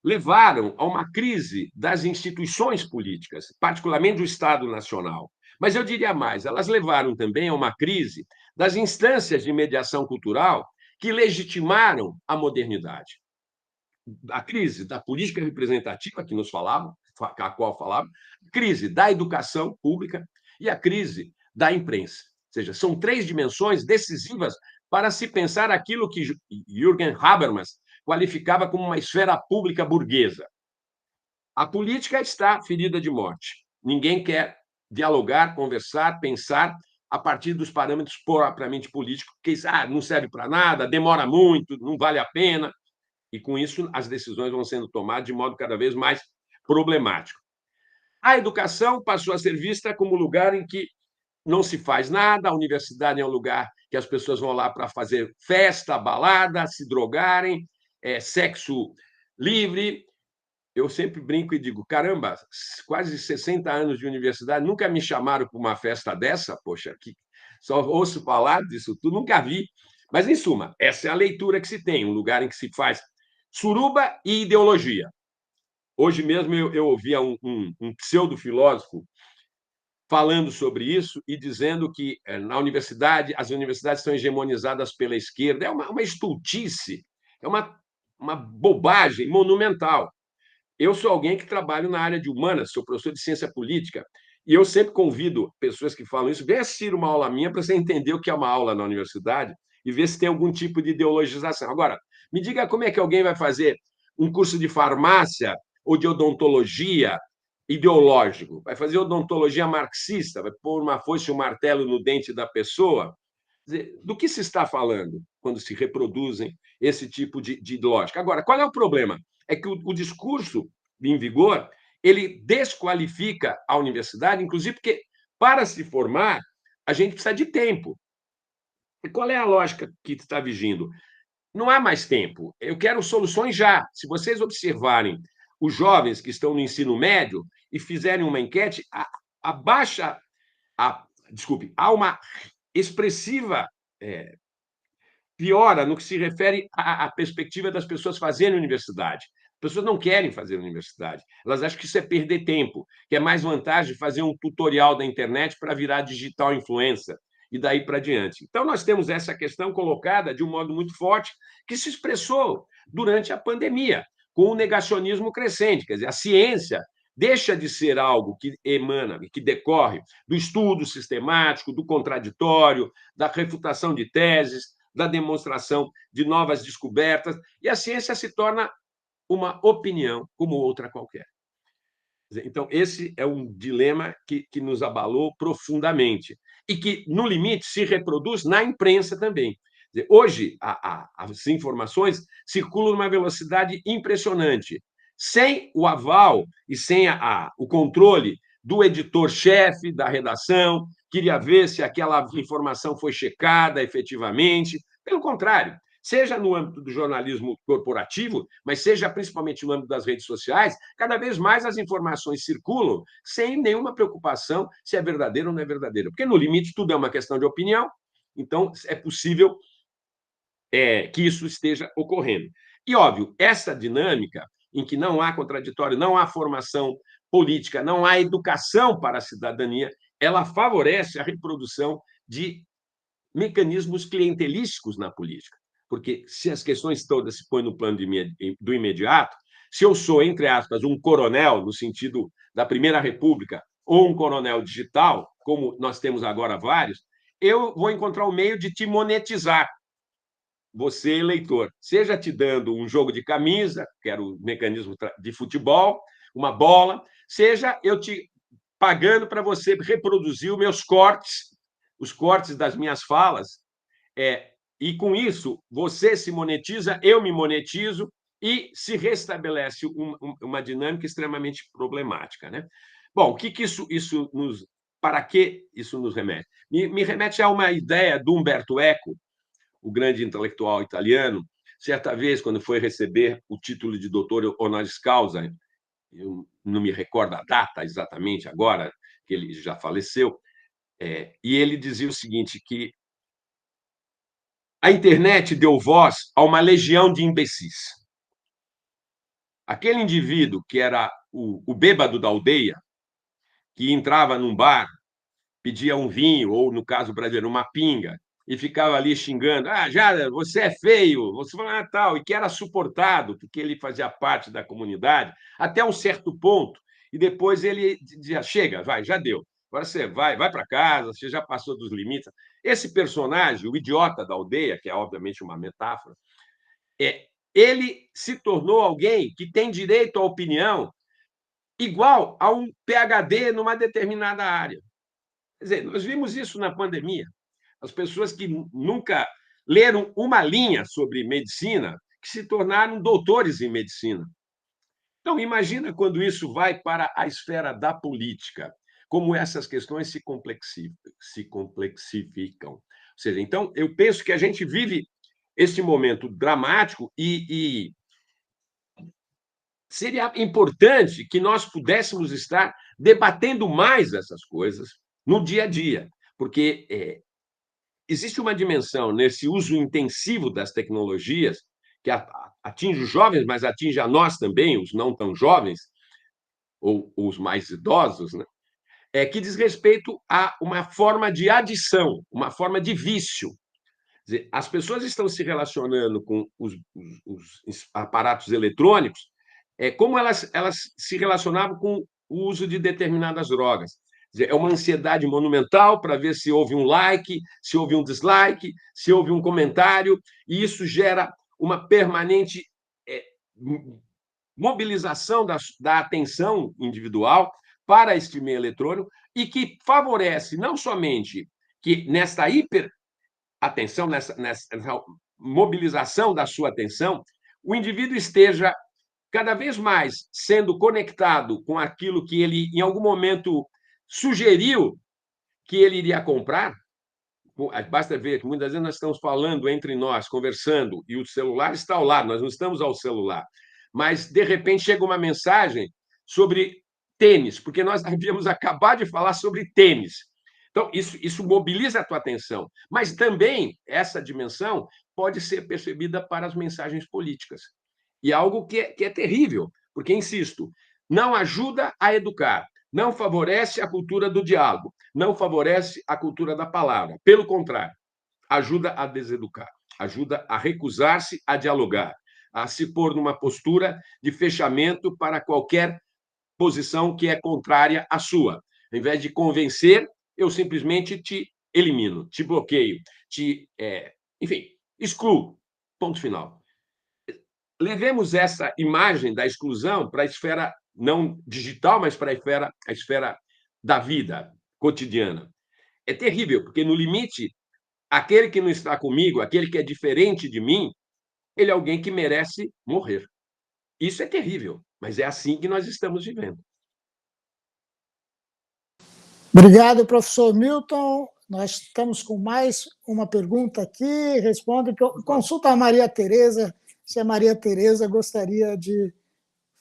levaram a uma crise das instituições políticas, particularmente do Estado Nacional. Mas eu diria mais, elas levaram também a uma crise das instâncias de mediação cultural que legitimaram a modernidade. A crise da política representativa, que nos falava, a qual falava, a crise da educação pública e a crise da imprensa. Ou seja, são três dimensões decisivas para se pensar aquilo que Jürgen Habermas qualificava como uma esfera pública burguesa. A política está ferida de morte. Ninguém quer dialogar, conversar, pensar a partir dos parâmetros propriamente políticos, que não serve para nada, demora muito, não vale a pena. E, com isso, as decisões vão sendo tomadas de modo cada vez mais problemático. A educação passou a ser vista como lugar em que não se faz nada, a universidade é um lugar que as pessoas vão lá para fazer festa, balada, se drogarem, sexo livre. Eu sempre brinco e digo, caramba, quase 60 anos de universidade, nunca me chamaram para uma festa dessa? Poxa, que só ouço falar disso tudo, nunca vi. Mas, em suma, essa é a leitura que se tem, um lugar em que se faz suruba e ideologia. Hoje mesmo eu ouvia um pseudo-filósofo falando sobre isso e dizendo que na universidade, as universidades estão hegemonizadas pela esquerda. É uma estultice, é uma bobagem monumental. Eu sou alguém que trabalho na área de humanas, sou professor de ciência política, e eu sempre convido pessoas que falam isso, vem assistir uma aula minha para você entender o que é uma aula na universidade e ver se tem algum tipo de ideologização. Agora, me diga como é que alguém vai fazer um curso de farmácia ou de odontologia ideológico? Vai fazer odontologia marxista? Vai pôr uma foice e um martelo no dente da pessoa? Quer dizer, do que se está falando quando se reproduzem esse tipo de lógica? Agora, qual é o problema? É que o discurso em vigor ele desqualifica a universidade, inclusive porque, para se formar, a gente precisa de tempo. E qual é a lógica que está vigindo? Não há mais tempo. Eu quero soluções já. Se vocês observarem os jovens que estão no ensino médio e fizerem uma enquete, há uma expressiva piora no que se refere à perspectiva das pessoas fazerem universidade. As pessoas não querem fazer universidade. Elas acham que isso é perder tempo, que é mais vantagem fazer um tutorial da internet para virar digital influencer e daí para diante. Então, nós temos essa questão colocada de um modo muito forte que se expressou durante a pandemia, com o negacionismo crescente. Quer dizer, a ciência deixa de ser algo que emana, que decorre do estudo sistemático, do contraditório, da refutação de teses, da demonstração de novas descobertas, e a ciência se torna uma opinião como outra qualquer. Então, esse é um dilema que nos abalou profundamente e que, no limite, se reproduz na imprensa também. Hoje, as informações circulam numa velocidade impressionante, sem o aval e sem o controle do editor-chefe da redação, queria ver se aquela informação foi checada efetivamente. Pelo contrário, seja no âmbito do jornalismo corporativo, mas seja principalmente no âmbito das redes sociais, cada vez mais as informações circulam sem nenhuma preocupação se é verdadeiro ou não é verdadeiro. Porque, no limite, tudo é uma questão de opinião, então é possível que isso esteja ocorrendo. E, óbvio, essa dinâmica em que não há contraditório, não há formação política, não há educação para a cidadania, ela favorece a reprodução de mecanismos clientelísticos na política. Porque se as questões todas se põem no plano do imediato, se eu sou, entre aspas, um coronel, no sentido da Primeira República, ou um coronel digital, como nós temos agora vários, eu vou encontrar um meio de te monetizar, você, eleitor, seja te dando um jogo de camisa, que era o mecanismo de futebol, uma bola, seja eu te pagando para você reproduzir os meus cortes, os cortes das minhas falas, e com isso você se monetiza, eu me monetizo e se restabelece uma dinâmica extremamente problemática, né? Bom, o que isso para que isso nos remete? Me remete a uma ideia do Humberto Eco, o grande intelectual italiano, certa vez, quando foi receber o título de doutor honoris causa, eu não me recordo a data exatamente agora, que ele já faleceu, e ele dizia o seguinte, que a internet deu voz a uma legião de imbecis. Aquele indivíduo que era o bêbado da aldeia, que entrava num bar, pedia um vinho, ou, no caso brasileiro, uma pinga, e ficava ali xingando, já, você é feio, você fala, tal, e que era suportado, porque ele fazia parte da comunidade, até um certo ponto, e depois ele dizia, chega, vai, já deu, agora você vai para casa, você já passou dos limites. Esse personagem, o idiota da aldeia, que é obviamente uma metáfora, ele se tornou alguém que tem direito à opinião igual a um PhD numa determinada área. Quer dizer, nós vimos isso na pandemia. As pessoas que nunca leram uma linha sobre medicina, que se tornaram doutores em medicina. Então, imagina quando isso vai para a esfera da política, como essas questões se complexificam. Ou seja, então, eu penso que a gente vive este momento dramático e seria importante que nós pudéssemos estar debatendo mais essas coisas no dia a dia, porque existe uma dimensão nesse uso intensivo das tecnologias que atinge os jovens, mas atinge a nós também, os não tão jovens, ou os mais idosos, né? Que diz respeito a uma forma de adição, uma forma de vício. Quer dizer, as pessoas estão se relacionando com os aparatos eletrônicos como elas se relacionavam com o uso de determinadas drogas. Quer dizer, é uma ansiedade monumental para ver se houve um like, se houve um dislike, se houve um comentário, e isso gera uma permanente mobilização da atenção individual para este meio eletrônico e que favorece não somente que nesta hiperatenção, nessa mobilização da sua atenção, o indivíduo esteja cada vez mais sendo conectado com aquilo que ele, em algum momento, sugeriu que ele iria comprar. Basta ver que muitas vezes nós estamos falando entre nós, conversando, e o celular está ao lado, nós não estamos ao celular. Mas, de repente, chega uma mensagem sobre tênis, porque nós havíamos acabado de falar sobre tênis. Então, isso mobiliza a tua atenção. Mas também essa dimensão pode ser percebida para as mensagens políticas. E algo que é terrível, porque, insisto, não ajuda a educar, não favorece a cultura do diálogo, não favorece a cultura da palavra. Pelo contrário, ajuda a deseducar, ajuda a recusar-se a dialogar, a se pôr numa postura de fechamento para qualquer posição que é contrária à sua. Ao invés de convencer, eu simplesmente te elimino, te bloqueio, enfim, excluo. Ponto final. Levemos essa imagem da exclusão para a esfera não digital, mas para a esfera da vida cotidiana. É terrível, porque, no limite, aquele que não está comigo, aquele que é diferente de mim, ele é alguém que merece morrer. Isso é terrível, mas é assim que nós estamos vivendo. Obrigado, professor Milton. Nós estamos com mais uma pergunta aqui. Responde, consulta a Maria Tereza, se a Maria Tereza gostaria de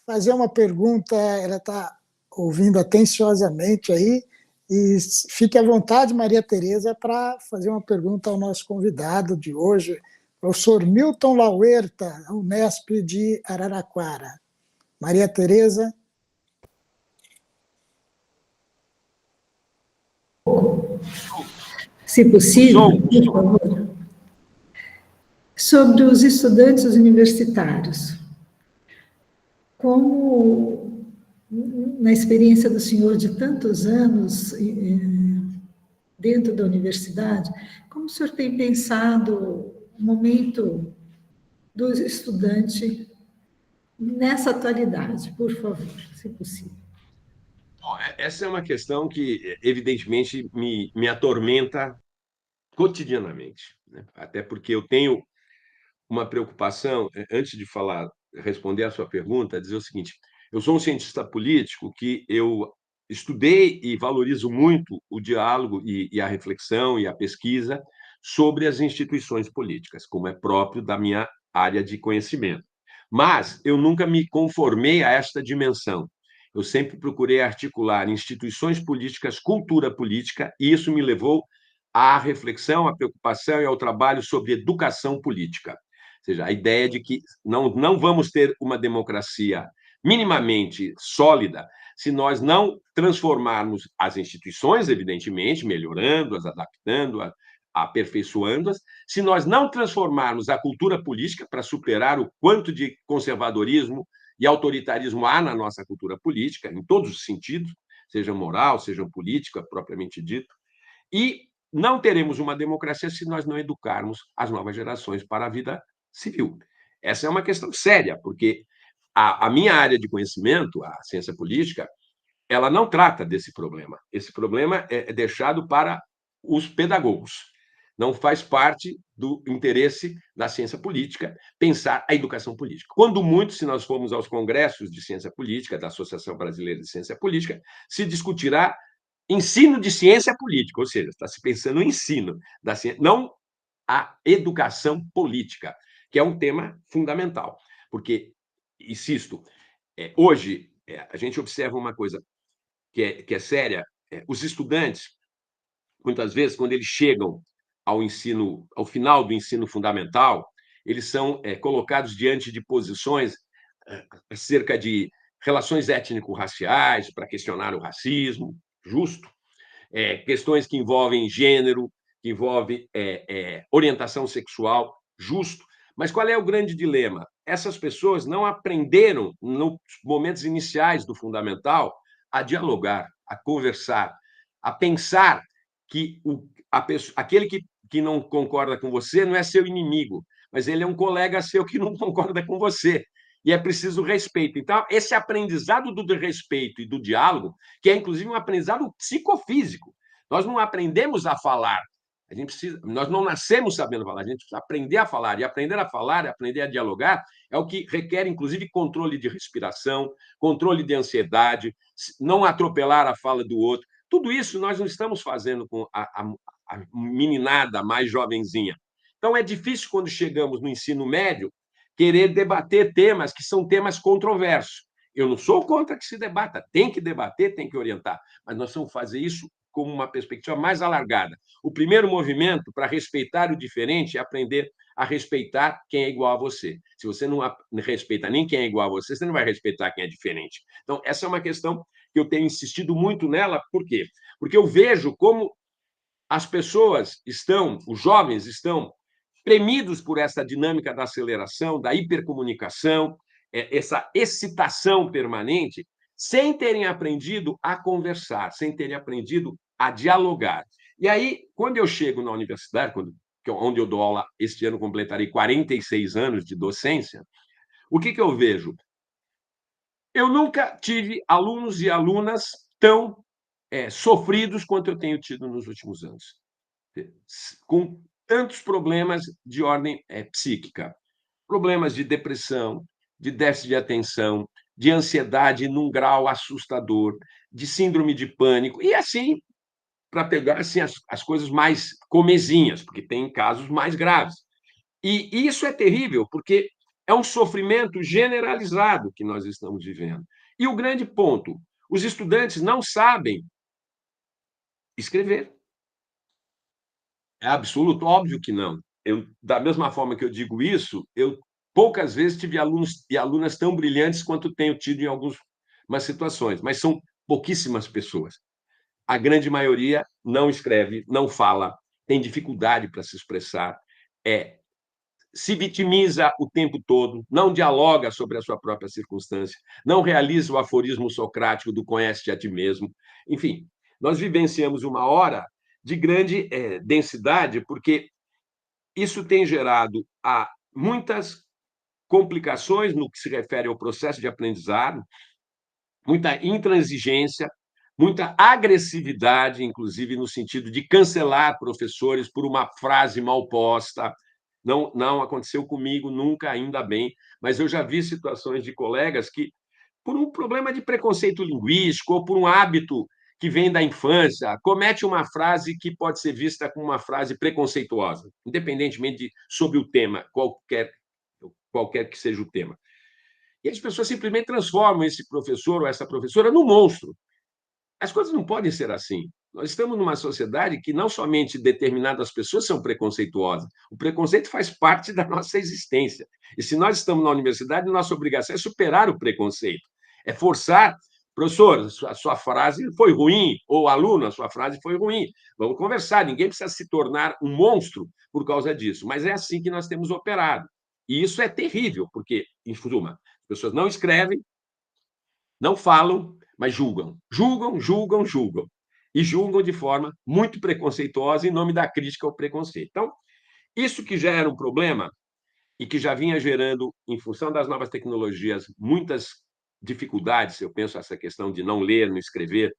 fazer uma pergunta. Ela está ouvindo atenciosamente aí. E fique à vontade, Maria Tereza, para fazer uma pergunta ao nosso convidado de hoje, professor Milton Lauerta, Unesp de Araraquara. Maria Tereza. Se possível, por favor. Sobre os estudantes universitários. Como, na experiência do senhor de tantos anos dentro da universidade, como o senhor tem pensado o momento do estudante nessa atualidade, por favor, se possível? Bom, essa é uma questão que, evidentemente, me atormenta cotidianamente, né? Até porque eu tenho uma preocupação, antes de responder a sua pergunta, dizer o seguinte: eu sou um cientista político que eu estudei e valorizo muito o diálogo e a reflexão e a pesquisa sobre as instituições políticas, como é próprio da minha área de conhecimento. Mas eu nunca me conformei a esta dimensão. Eu sempre procurei articular instituições políticas, cultura política, e isso me levou à reflexão, à preocupação e ao trabalho sobre educação política. Ou seja, a ideia de que não vamos ter uma democracia minimamente sólida se nós não transformarmos as instituições, evidentemente, melhorando-as, adaptando-as, aperfeiçoando-as, se nós não transformarmos a cultura política para superar o quanto de conservadorismo e autoritarismo há na nossa cultura política, em todos os sentidos, seja moral, seja política, propriamente dito, e não teremos uma democracia se nós não educarmos as novas gerações para a vida civil. Essa é uma questão séria, porque a minha área de conhecimento, a ciência política, ela não trata desse problema. Esse problema é deixado para os pedagogos. Não faz parte do interesse da ciência política pensar a educação política. Quando muito, se nós formos aos congressos de ciência política, da Associação Brasileira de Ciência Política, se discutirá ensino de ciência política, ou seja, está se pensando no ensino da ciência, não a educação política, que é um tema fundamental. Porque, insisto, hoje a gente observa uma coisa que é séria. Os estudantes, muitas vezes, quando eles chegam ao final do ensino fundamental, eles são colocados diante de posições acerca de relações étnico-raciais, para questionar o racismo, justo, questões que envolvem gênero, que envolvem orientação sexual, justo. Mas qual é o grande dilema? Essas pessoas não aprenderam, nos momentos iniciais do fundamental, a dialogar, a conversar, a pensar que aquele que não concorda com você não é seu inimigo, mas ele é um colega seu que não concorda com você. E é preciso respeito. Então, esse aprendizado do respeito e do diálogo, que é inclusive um aprendizado psicofísico. Nós não aprendemos a falar. Nós não nascemos sabendo falar, a gente precisa aprender a falar. E aprender a falar, aprender a dialogar, é o que requer, inclusive, controle de respiração, controle de ansiedade, não atropelar a fala do outro. Tudo isso nós não estamos fazendo com a meninada mais jovenzinha. Então, é difícil, quando chegamos no ensino médio, querer debater temas que são temas controversos. Eu não sou contra que se debata, tem que debater, tem que orientar, mas nós vamos fazer isso com uma perspectiva mais alargada. O primeiro movimento para respeitar o diferente é aprender a respeitar quem é igual a você. Se você não respeita nem quem é igual a você, você não vai respeitar quem é diferente. Então, essa é uma questão que eu tenho insistido muito nela. Por quê? Porque eu vejo como as pessoas estão, os jovens estão premidos por essa dinâmica da aceleração, da hipercomunicação, essa excitação permanente, sem terem aprendido a conversar, sem terem aprendido a dialogar. E aí, quando eu chego na universidade, onde eu dou aula, este ano completarei 46 anos de docência, o que eu vejo? Eu nunca tive alunos e alunas tão sofridos quanto eu tenho tido nos últimos anos, com tantos problemas de ordem psíquica, problemas de depressão, de déficit de atenção, de ansiedade num grau assustador, de síndrome de pânico, e assim, para pegar assim, as coisas mais comezinhas, porque tem casos mais graves. E isso é terrível, porque é um sofrimento generalizado que nós estamos vivendo. E o grande ponto, os estudantes não sabem escrever. É absoluto, óbvio que não. Da mesma forma que eu digo isso, eu poucas vezes tive alunos e alunas tão brilhantes quanto tenho tido em algumas situações, mas são pouquíssimas pessoas. A grande maioria não escreve, não fala, tem dificuldade para se expressar, se vitimiza o tempo todo, não dialoga sobre a sua própria circunstância, não realiza o aforismo socrático do conhece-te a ti mesmo. Enfim, nós vivenciamos uma hora de grande densidade, porque isso tem gerado muitas complicações no que se refere ao processo de aprendizado, muita intransigência, muita agressividade, inclusive no sentido de cancelar professores por uma frase mal posta. Não aconteceu comigo nunca, ainda bem, mas eu já vi situações de colegas que, por um problema de preconceito linguístico ou por um hábito que vem da infância, comete uma frase que pode ser vista como uma frase preconceituosa, independentemente sobre o tema, qualquer que seja o tema. E as pessoas simplesmente transformam esse professor ou essa professora num monstro. As coisas não podem ser assim. Nós estamos numa sociedade que não somente determinadas pessoas são preconceituosas, o preconceito faz parte da nossa existência. E se nós estamos na universidade, nossa obrigação é superar o preconceito, é forçar, professor, a sua frase foi ruim, ou aluno, a sua frase foi ruim. Vamos conversar, ninguém precisa se tornar um monstro por causa disso, mas é assim que nós temos operado. E isso é terrível, porque, em suma, as pessoas não escrevem, não falam, mas julgam. Julgam, julgam, julgam. E julgam de forma muito preconceituosa em nome da crítica ao preconceito. Então, isso que já era um problema e que já vinha gerando, em função das novas tecnologias, muitas dificuldades, eu penso essa questão de não ler, não escrever,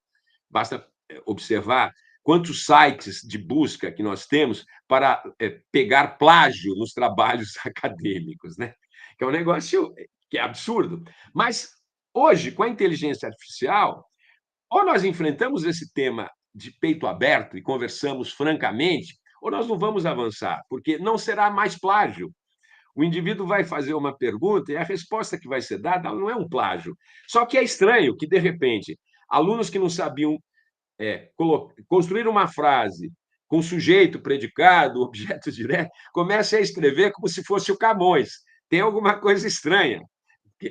basta observar quantos sites de busca que nós temos para pegar plágio nos trabalhos acadêmicos, né? Que é um negócio que é absurdo. Mas hoje, com a inteligência artificial, ou nós enfrentamos esse tema de peito aberto e conversamos francamente, ou nós não vamos avançar, porque não será mais plágio. O indivíduo vai fazer uma pergunta e a resposta que vai ser dada não é um plágio. Só que é estranho que, de repente, alunos que não sabiam construir uma frase com sujeito, predicado, objeto direto, comecem a escrever como se fosse o Camões. Tem alguma coisa estranha.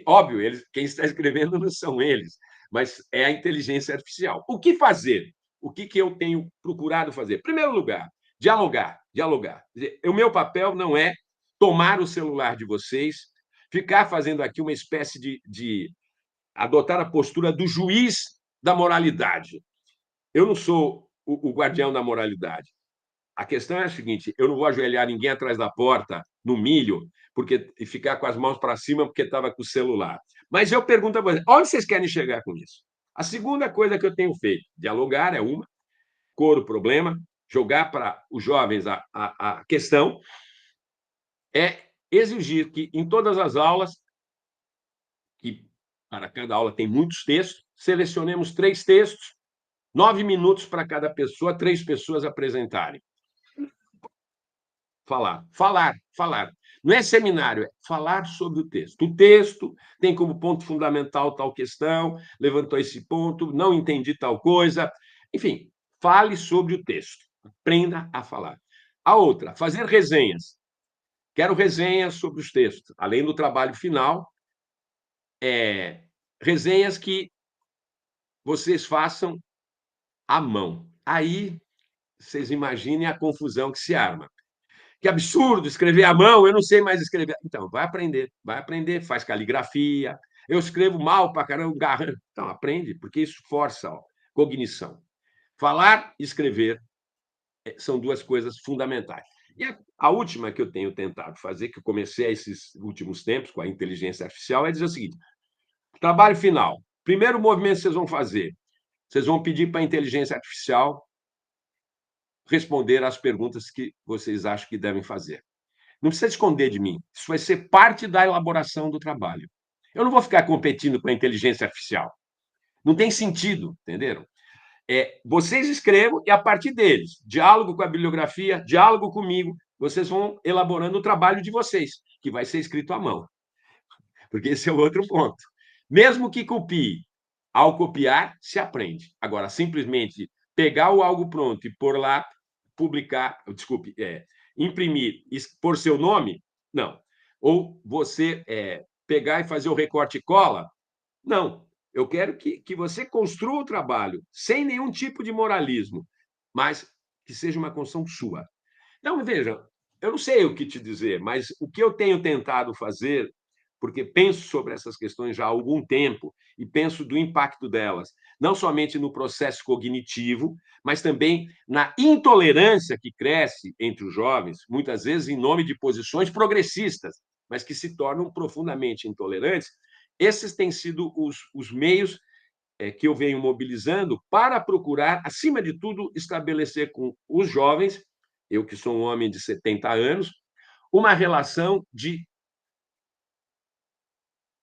Óbvio, quem está escrevendo não são eles, mas é a inteligência artificial. O que fazer? O que eu tenho procurado fazer? Em primeiro lugar, dialogar, dialogar. O meu papel não é tomar o celular de vocês, ficar fazendo aqui uma espécie de adotar a postura do juiz da moralidade. Eu não sou o guardião da moralidade. A questão é a seguinte: eu não vou ajoelhar ninguém atrás da porta, no milho, e ficar com as mãos para cima porque estava com o celular. Mas eu pergunto a vocês: onde vocês querem chegar com isso? A segunda coisa que eu tenho feito, dialogar é uma, cor o problema, jogar para os jovens a questão, é exigir que em todas as aulas, que para cada aula tem muitos textos, selecionemos 3 textos, 9 minutos para cada pessoa, 3 pessoas apresentarem. Falar, falar, falar. Não é seminário, é falar sobre o texto. O texto tem como ponto fundamental tal questão, levantou esse ponto, não entendi tal coisa. Enfim, fale sobre o texto. Aprenda a falar. A outra, fazer resenhas. Quero resenhas sobre os textos. Além do trabalho final, resenhas que vocês façam à mão. Aí, vocês imaginem a confusão que se arma. Que absurdo escrever à mão, eu não sei mais escrever. Então, vai aprender, faz caligrafia. Eu escrevo mal para caramba, garrando. Então, aprende, porque isso força a cognição. Falar e escrever são 2 coisas fundamentais. E a última que eu tenho tentado fazer, que eu comecei esses últimos tempos com a inteligência artificial, é dizer o seguinte: trabalho final. Primeiro movimento que vocês vão fazer, vocês vão pedir para a inteligência artificial responder às perguntas que vocês acham que devem fazer. Não precisa esconder de mim. Isso vai ser parte da elaboração do trabalho. Eu não vou ficar competindo com a inteligência artificial. Não tem sentido, entenderam? Vocês escrevam e, a partir deles, diálogo com a bibliografia, diálogo comigo, vocês vão elaborando o trabalho de vocês, que vai ser escrito à mão. Porque esse é o outro ponto. Mesmo que copie, ao copiar, se aprende. Agora, simplesmente pegar o algo pronto e pôr lá, publicar, desculpe, imprimir e pôr seu nome, não. Ou você pegar e fazer o recorte e cola, não. Eu quero que você construa o trabalho sem nenhum tipo de moralismo, mas que seja uma construção sua. Então, veja, eu não sei o que te dizer, mas o que eu tenho tentado fazer, porque penso sobre essas questões já há algum tempo e penso do impacto delas, não somente no processo cognitivo, mas também na intolerância que cresce entre os jovens, muitas vezes em nome de posições progressistas, mas que se tornam profundamente intolerantes. Esses têm sido os meios que eu venho mobilizando para procurar, acima de tudo, estabelecer com os jovens, eu que sou um homem de 70 anos, uma relação de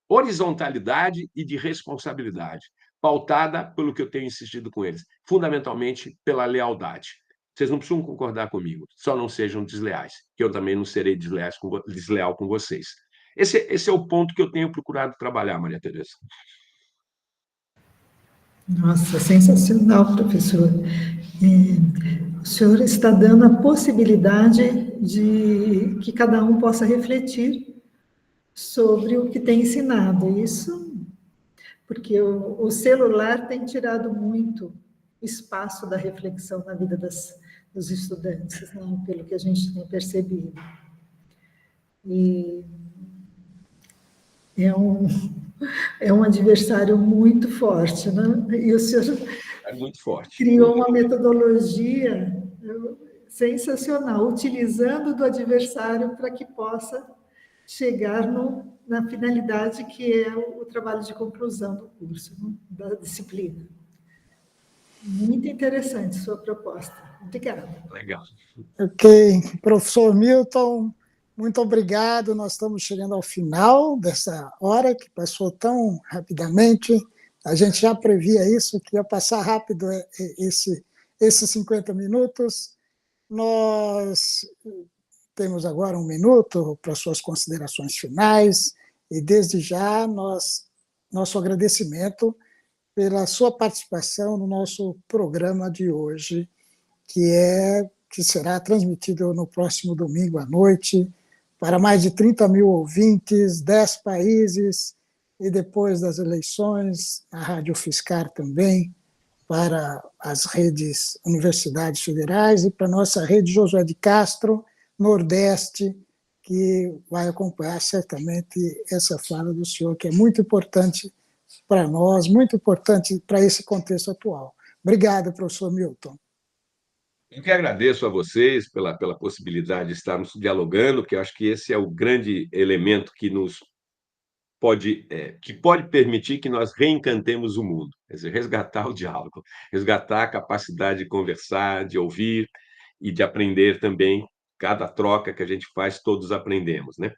horizontalidade e de responsabilidade. pautada pelo que eu tenho insistido com eles, fundamentalmente pela lealdade. Vocês não precisam concordar comigo, só não sejam desleais, que eu também não serei desleal com vocês. Esse é o ponto que eu tenho procurado trabalhar, Maria Tereza. Nossa, sensacional, professor. O senhor está dando a possibilidade de que cada um possa refletir sobre o que tem ensinado. Isso porque o celular tem tirado muito espaço da reflexão na vida dos estudantes, né? Pelo que a gente tem percebido. E é um adversário muito forte, né? E o senhor muito forte. Criou uma metodologia sensacional, utilizando do adversário para que possa chegar na finalidade que é o trabalho de conclusão do curso, né? Da disciplina. Muito interessante sua proposta. Obrigada. Legal. Ok. Professor Milton, muito obrigado. Nós estamos chegando ao final dessa hora, que passou tão rapidamente. A gente já previa isso, que ia passar rápido esses 50 minutos. Nós temos agora 1 minuto para suas considerações finais, e desde já nosso agradecimento pela sua participação no nosso programa de hoje, que será transmitido no próximo domingo à noite, para mais de 30 mil ouvintes, 10 países, e depois das eleições, a Rádio Fiscar também, para as redes universidades federais e para a nossa rede Josué de Castro, Nordeste, que vai acompanhar certamente essa fala do senhor, que é muito importante para nós, muito importante para esse contexto atual. Obrigado, professor Milton. Eu que agradeço a vocês pela possibilidade de estarmos dialogando, que eu acho que esse é o grande elemento que pode permitir que nós reencantemos o mundo, quer dizer, resgatar o diálogo, resgatar a capacidade de conversar, de ouvir e de aprender também. Cada troca que a gente faz, todos aprendemos, né?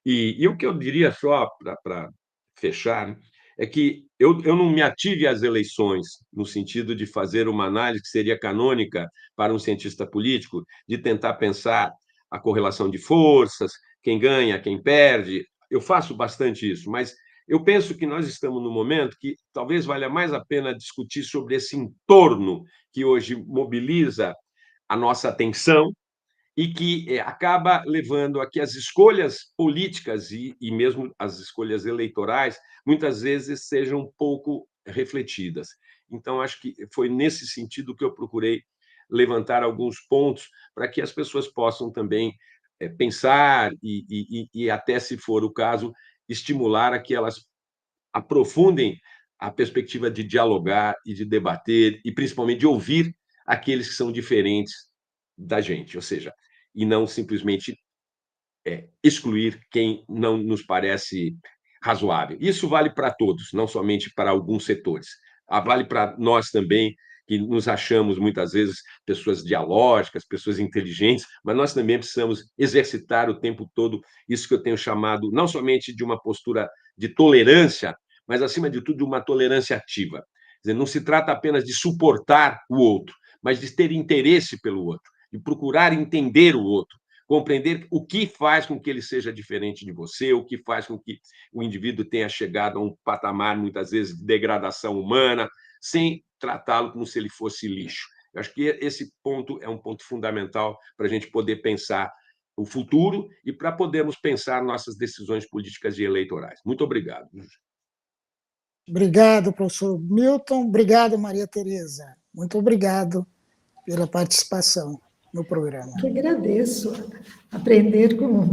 E o que eu diria só para fechar, né, é que eu não me ative às eleições no sentido de fazer uma análise que seria canônica para um cientista político, de tentar pensar a correlação de forças, quem ganha, quem perde. Eu faço bastante isso, mas eu penso que nós estamos num momento que talvez valha mais a pena discutir sobre esse entorno que hoje mobiliza a nossa atenção e que acaba levando a que as escolhas políticas e mesmo as escolhas eleitorais muitas vezes sejam pouco refletidas. Então, acho que foi nesse sentido que eu procurei levantar alguns pontos para que as pessoas possam também pensar e até, se for o caso, estimular a que elas aprofundem a perspectiva de dialogar e de debater e, principalmente, de ouvir aqueles que são diferentes da gente, ou seja, e não simplesmente excluir quem não nos parece razoável. Isso vale para todos, não somente para alguns setores. Vale para nós também, que nos achamos muitas vezes pessoas dialógicas, pessoas inteligentes, mas nós também precisamos exercitar o tempo todo isso que eu tenho chamado não somente de uma postura de tolerância, mas, acima de tudo, de uma tolerância ativa. Quer dizer, não se trata apenas de suportar o outro, mas de ter interesse pelo outro, de procurar entender o outro, compreender o que faz com que ele seja diferente de você, o que faz com que o indivíduo tenha chegado a um patamar, muitas vezes, de degradação humana, sem tratá-lo como se ele fosse lixo. Eu acho que esse ponto é um ponto fundamental para a gente poder pensar o futuro e para podermos pensar nossas decisões políticas e eleitorais. Muito obrigado. Obrigado, professor Milton. Obrigado, Maria Tereza. Muito obrigado pela participação no programa. Que agradeço aprender com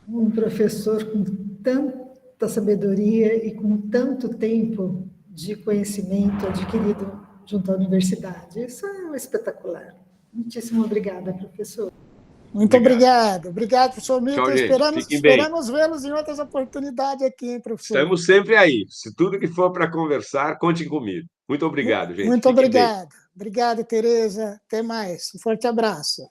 um professor com tanta sabedoria e com tanto tempo de conhecimento adquirido junto à universidade. Isso é espetacular. Muitíssimo obrigada, professor. Muito obrigado. Obrigado, professor Milton. Tchau, Esperamos vê-los em outras oportunidades aqui, hein, professor? Estamos sempre aí. Se tudo que for para conversar, contem comigo. Muito obrigado, gente. Muito obrigado. Obrigado, Tereza. Até mais. Um forte abraço.